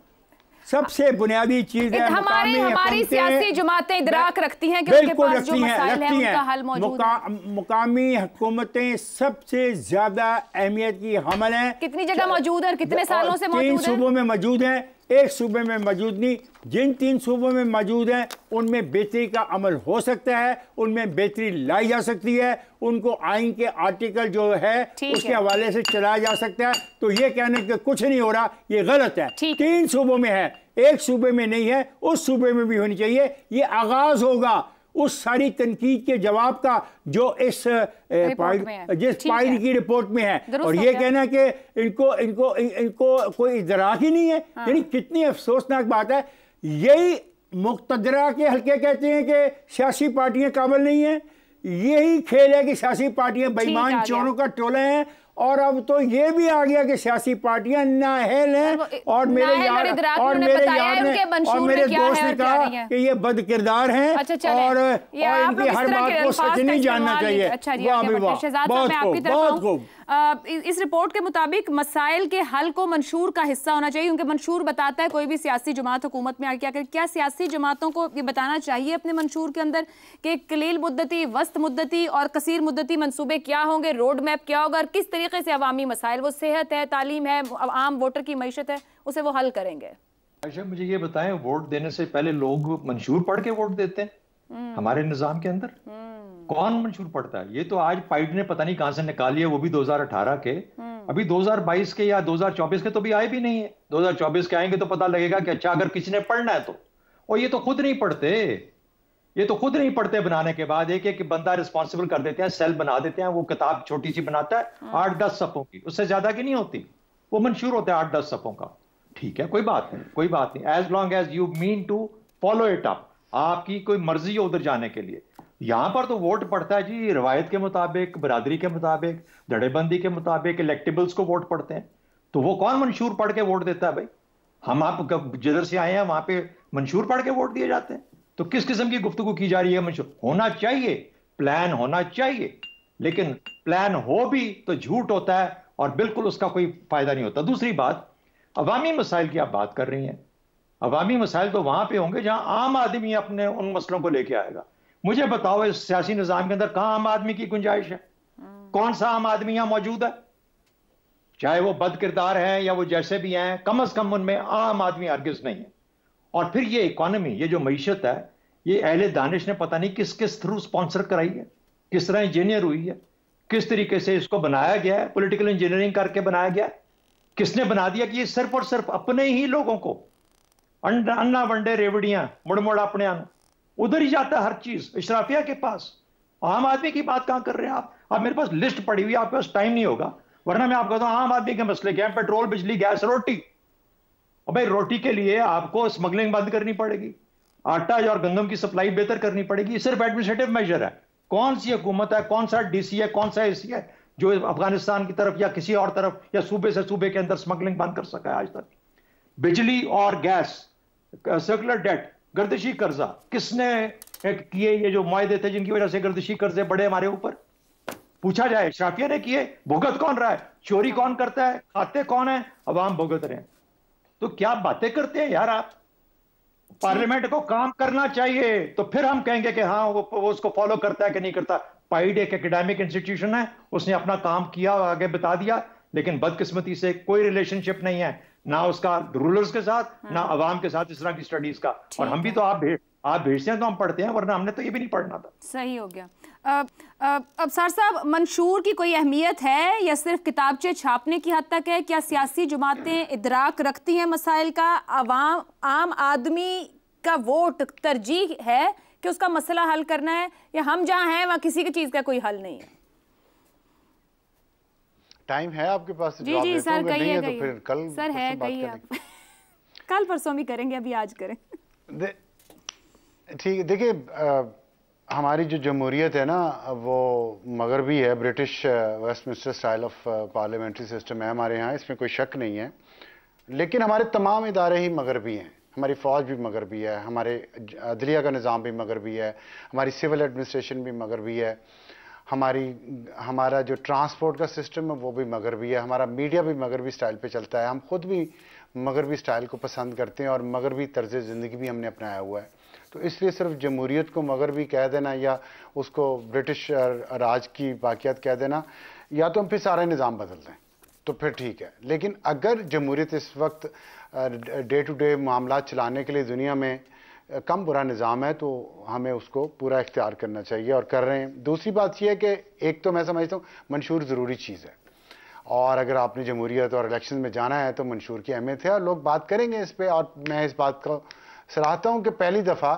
सबसे बुनियादी चीज है हमारी सियासी जमातें इदराक रखती हैं कि उनके पास जो मसाइल हैं उनका हल मौजूद है। मुकामी हुकूमतें सबसे ज्यादा अहमियत की हमल हैं। कितनी जगह मौजूद है और कितने सालों से मौजूद है? 3 सूबों में मौजूद हैं, एक सूबे में मौजूद नहीं। जिन 3 सूबों में मौजूद हैं उनमें बेहतरी का अमल हो सकता है, उनमें बेहतरी लाई जा सकती है, उनको आइन के आर्टिकल जो है उसके हवाले से चलाया जा सकता है। तो ये कहने के कुछ नहीं हो रहा, ये गलत है। 3 सूबों में है, एक सूबे में नहीं है, उस सूबे में भी होनी चाहिए। ये आगाज होगा उस सारी तनकीद के जवाब का जो इस जिस पाइड की रिपोर्ट में है। और ये कहना कि इनको इनको इनको कोई इदराक ही नहीं है, यानी कितनी अफसोसनाक बात है। यही मुक्तदरा के हल्के कहते हैं कि सियासी पार्टियां काबिल नहीं है, यही खेल है कि सियासी पार्टियां बेईमान चोरों का टोला है। और अब तो ये भी आ गया कि सियासी पार्टियां नाअहल हैं। और मेरे यार और मेरे दोस्त ने कहा कि ये बद किरदार हैं और इनकी हर बात को सच नहीं जानना चाहिए। बहुत खूब। इस रिपोर्ट के मुताबिक मसाइल के हल को मंशूर का हिस्सा होना चाहिए, क्योंकि मंशूर बताता है कोई भी सियासी जमात हुकूमत में आके क्या करे। क्या सियासी जमातों को ये बताना चाहिए अपने मंशूर के अंदर कि कलील मुद्दती, वस्त मुद्दती और कसीर मुद्दती मंसूबे क्या होंगे, रोड मैप क्या होगा, और किस तरीके से अवामी मसाइल, वो सेहत है, तालीम है, आम वोटर की मईशत है, उसे वो हल करेंगे? अच्छा, मुझे ये बताएं, वोट देने से पहले लोग मंशूर पढ़ के वोट देते हैं हमारे निजाम के अंदर? कौन मंशूर पढ़ता है? ये तो आज पाइड ने पता नहीं कहां से निकाली है, वो भी 2018 के। अभी 2022 के या 2024 के तो भी आए भी नहीं है। 2024 के आएंगे तो पता लगेगा कि अच्छा अगर किसी ने पढ़ना है तो। और ये तो खुद नहीं पढ़ते, ये तो खुद नहीं पढ़ते। बनाने के बाद एक एक बंदा रिस्पॉन्सिबल कर देते हैं, सेल बना देते हैं। वो किताब छोटी सी बनाता है 8-10 सफ़ों की, उससे ज्यादा की नहीं होती, वो मंशूर होता है 8-10 सफ़ों का। ठीक है, कोई बात नहीं, कोई बात नहीं, as long as you mean to follow it up. आपकी कोई मर्जी है उधर जाने के लिए। यहां पर तो वोट पड़ता है जी रवायत के मुताबिक, बरादरी के मुताबिक, धड़ेबंदी के मुताबिक, इलेक्टेबल्स को वोट पड़ते हैं। तो वो कौन मंशूर पढ़ के वोट देता है भाई? हम आप जिधर से आए हैं वहां पे मंशूर पढ़ के वोट दिए जाते हैं। तो किस किस्म की गुफ्तगू की जा रही है? मंशूर होना चाहिए, प्लान होना चाहिए, लेकिन प्लान हो भी तो झूठ होता है और बिल्कुल उसका कोई फायदा नहीं होता। दूसरी बात, अवामी मसाइल की आप बात कर रही हैं। अवामी मसाइल तो वहां पे होंगे जहां आम आदमी अपने उन मसलों को लेके आएगा। मुझे बताओ इस सियासी निजाम के अंदर कहां आम आदमी की गुंजाइश है? कौन सा आम आदमी यहां मौजूद है? चाहे वो बद किरदार है या वो जैसे भी हैं, कम से कम उनमें आम आदमी हरगिज नहीं है। और फिर ये इकोनॉमी, ये जो मईशत है, ये अहले दानिश ने पता नहीं किस किस थ्रू स्पॉन्सर कराई है, किस तरह इंजीनियर हुई है, किस तरीके से इसको बनाया गया है, पॉलिटिकल इंजीनियरिंग करके बनाया गया है। किसने बना दिया कि ये सिर्फ और सिर्फ अपने ही लोगों को अन्ना वंडे रेवड़ियां मुड़ मुड़ अपने आना, उधर ही जाता है हर चीज इशराफिया के पास। आम आदमी की बात कहां कर रहे हैं आप? मेरे पास लिस्ट पड़ी हुई है, आपके पास टाइम नहीं होगा, वरना मैं आपको कहता हूं आम आदमी के मसले क्या है? पेट्रोल, बिजली, गैस, रोटी। और भाई रोटी के लिए आपको स्मगलिंग बंद करनी पड़ेगी, आटा और गंदम की सप्लाई बेहतर करनी पड़ेगी। सिर्फ एडमिनिस्ट्रेटिव मेजर है। कौन सी हुकूमत है, कौन सा डीसी है, कौन सा एसी है जो अफगानिस्तान की तरफ या किसी और तरफ या सूबे से सूबे के अंदर स्मगलिंग बंद कर सका है आज तक? बिजली और गैस, सर्कुलर डेट, गर्दिशी कर्जा किसने किए? ये जो मुआहदे थे जिनकी वजह से गर्दिशी कर्जे बढ़े हमारे ऊपर, पूछा जाए शाफिया ने किए? भुगत कौन रहा है? चोरी कौन करता है? खाते कौन है? अवाम भुगत रहे हैं। तो क्या बातें करते हैं यार आप? पार्लियामेंट को काम करना चाहिए, तो फिर हम कहेंगे कि हाँ वो उसको फॉलो करता है कि नहीं करता। पाइड एक एकेडमिक इंस्टीट्यूशन है, उसने अपना काम किया, आगे बता दिया, लेकिन बदकिस्मती से कोई रिलेशनशिप नहीं है ना उसका रूलर्स के साथ ना अवाम के साथ, इस तरह की स्टडीज का। और हम भी तो आप भेजते हैं तो हम पढ़ते हैं, वरना हमने तो ये भी नहीं पढ़ना था। सही हो गया। अब सर साहब, मंशूर की कोई अहमियत है या सिर्फ किताबचे छापने की हद तक है? क्या सियासी जमातें इदराक रखती हैं मसाइल का? आम आदमी का वोट तरजीह है कि उसका मसला हल करना है, या हम जहां हैं वहां किसी की चीज का कोई हल नहीं है? टाइम है आपके पास? जी जी सर, कहिए तो फिर कल सर है, कहिए आप। कल परसों भी करेंगे, अभी आज करें। ठीक है, देखिए हमारी जो जमहूरियत है ना वो मगरबी है, British Westminster style of parliamentary system है हमारे यहाँ, इसमें कोई शक नहीं है। लेकिन हमारे तमाम इदारे ही मगरबी हैं। हमारी फ़ौज भी मगरबी है, हमारे अदलिया का निज़ाम भी मगरबी है, हमारी सिविल एडमिनिस्ट्रेशन भी मगरबी है, हमारा जो ट्रांसपोर्ट का सिस्टम है वो भी मगरबी है, हमारा मीडिया भी मगरबी स्टाइल पे चलता है, हम खुद भी मगरबी स्टाइल को पसंद करते हैं और मगरबी तर्ज ज़िंदगी भी हमने अपनाया हुआ है। तो इसलिए सिर्फ जमहूरियत को मगरबी कह देना या उसको ब्रिटिश राज की बाकियात कह देना, या तो हम फिर सारा निज़ाम बदल दें तो फिर ठीक है। लेकिन अगर जमहूरियत इस वक्त डे टू डे मामला चलाने के लिए दुनिया में कम बुरा निज़ाम है तो हमें उसको पूरा इख्तियार करना चाहिए और कर रहे हैं। दूसरी बात यह है कि एक तो मैं समझता हूँ मंशूर ज़रूरी चीज़ है, और अगर आपने जमहूरियत और इलेक्शन में जाना है तो मंशूर की अहमियत है और लोग बात करेंगे इस पर। और मैं इस बात को सराहता हूँ कि पहली दफ़ा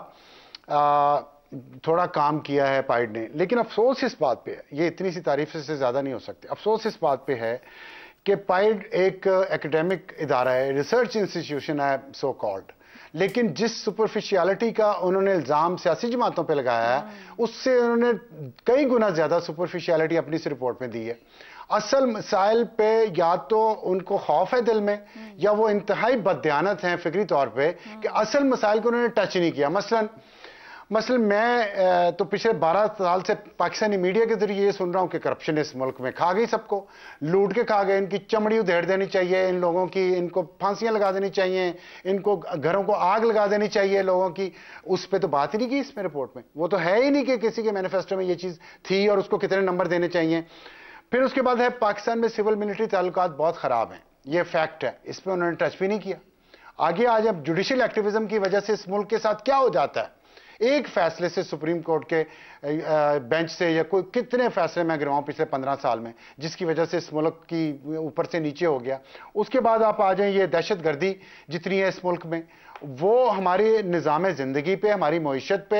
थोड़ा काम किया है पाइड ने, लेकिन अफसोस इस बात पे है, ये इतनी सी तारीफ से ज़्यादा नहीं हो सकती, अफसोस इस बात पे है कि पाइड एक एकेडमिक इदारा है, रिसर्च इंस्टीट्यूशन है सो कॉल्ड, लेकिन जिस सुपरफिशियलिटी का उन्होंने इल्ज़ाम सियासी जमातों पे लगाया है उससे उन्होंने कई गुना ज़्यादा सुपरफिशियलिटी अपनी इस रिपोर्ट में दी है। असल मसाइल पे या तो उनको खौफ है दिल में या वो इंतहाई बददियानत हैं फिक्री तौर पे कि असल मसाइल को उन्होंने टच नहीं किया। मसलन मैं तो पिछले 12 साल से पाकिस्तानी मीडिया के जरिए ये सुन रहा हूँ कि करप्शन इस मुल्क में खा गई, सबको लूट के खा गए, इनकी चमड़ी उधेड़ देनी चाहिए, इन लोगों की इनको फांसियां लगा देनी चाहिए, इनको घरों को आग लगा देनी चाहिए लोगों की। उस पर तो बात ही नहीं की इसमें रिपोर्ट में, वो तो है ही नहीं कि किसी के मैनिफेस्टो में ये चीज़ थी और उसको कितने नंबर देने चाहिए। फिर उसके बाद है पाकिस्तान में सिविल मिलिट्री ताल्लुकात बहुत ख़राब हैं, ये फैक्ट है, इस पर उन्होंने टच भी नहीं किया। आगे आज अब जुडिशल एक्टिविज्म की वजह से इस मुल्क के साथ क्या हो जाता है, एक फैसले से सुप्रीम कोर्ट के बेंच से या कोई कितने फैसले मैं गिरवाऊं पिछले 15 साल में, जिसकी वजह से इस मुल्क की ऊपर से नीचे हो गया। उसके बाद आप आ जाएं, ये दहशतगर्दी जितनी है इस मुल्क में वो हमारी निज़ाम ज़िंदगी पे, हमारी मईशत पे,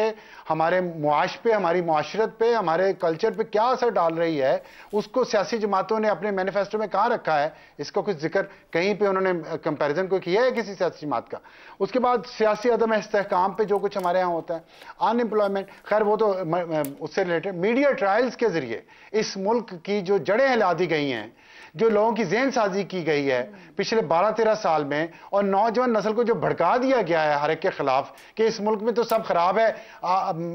हमारे मुआश पे, हमारी मुआशरत पे, हमारे कल्चर पे क्या असर डाल रही है, उसको सियासी जमातों ने अपने मैनिफेस्टो में कहाँ रखा है, इसका कुछ जिक्र कहीं पे उन्होंने कंपैरिजन को किया है किसी सियासी जमात का। उसके बाद सियासी अदम इस्तेहकाम पे जो कुछ हमारे यहाँ होता है, अनएम्प्लॉयमेंट, खैर वो तो उससे रिलेटेड। मीडिया ट्रायल्स के जरिए इस मुल्क की जो जड़ें हिला दी गई हैं, जो लोगों की ज़हन साजी की गई है पिछले 12-13 साल में, और नौजवान नस्ल को जो भड़का दिया गया है हर एक के खिलाफ कि इस मुल्क में तो सब खराब है,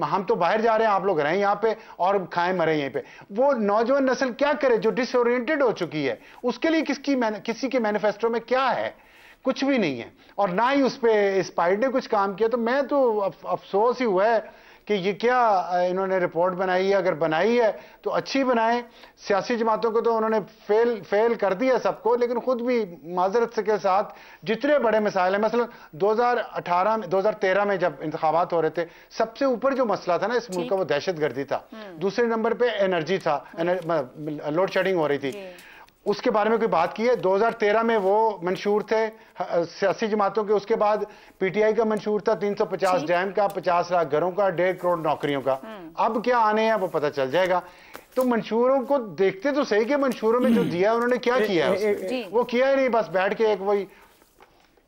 हम तो बाहर जा रहे हैं, आप लोग रहें यहाँ पे और खाएं मरें यहीं पे। वो नौजवान नस्ल क्या करे जो डिसओरिएंटेड हो चुकी है, उसके लिए किसी के मैनिफेस्टो में क्या है, कुछ भी नहीं है, और ना ही उस पर इस पाइड ने कुछ काम किया। तो मैं तो अफसोस ही हुआ है कि ये क्या इन्होंने रिपोर्ट बनाई है, अगर बनाई है तो अच्छी बनाएं। सियासी जमातों को तो उन्होंने फेल कर दिया सबको, लेकिन खुद भी माजरत के साथ जितने बड़े मसाइल हैं, मसलन 2013 में जब इंतखाबात हो रहे थे, सबसे ऊपर जो मसला था ना इस मुल्क का वो दहशतगर्दी था, दूसरे नंबर पे एनर्जी था, लोड शेडिंग हो रही थी, उसके बारे में कोई बात की है? 2013 में वो मंशूर थे सियासी जमातों के, उसके बाद पीटीआई का मंशूर था 350 डैम का, 50 लाख घरों का, 1.5 करोड़ नौकरियों का। अब क्या आने हैं वो पता चल जाएगा। तो मंशूरों को देखते तो सही कि मंशूरों में जो दिया उन्होंने क्या किया है, वो किया ही नहीं, बस बैठ के वही।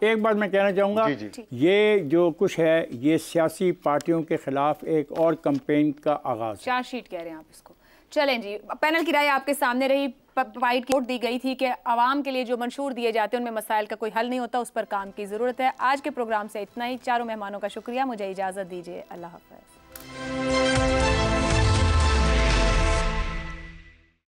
एक बात मैं कहना चाहूँगा, ये जो कुछ है ये सियासी पार्टियों के खिलाफ एक और कैंपेन का आगाज, चार्जशीट कह रहे हैं आप इसको। चलें जी, पैनल की राय आपके सामने रही। पाइड की वोट दी गई थी कि आवाम के लिए जो मंशूर दिए जाते हैं उनमें मसाइल का कोई हल नहीं होता, उस पर काम की ज़रूरत है। आज के प्रोग्राम से इतना ही। चारों मेहमानों का शुक्रिया, मुझे इजाज़त दीजिए, अल्लाह हाफ़िज़।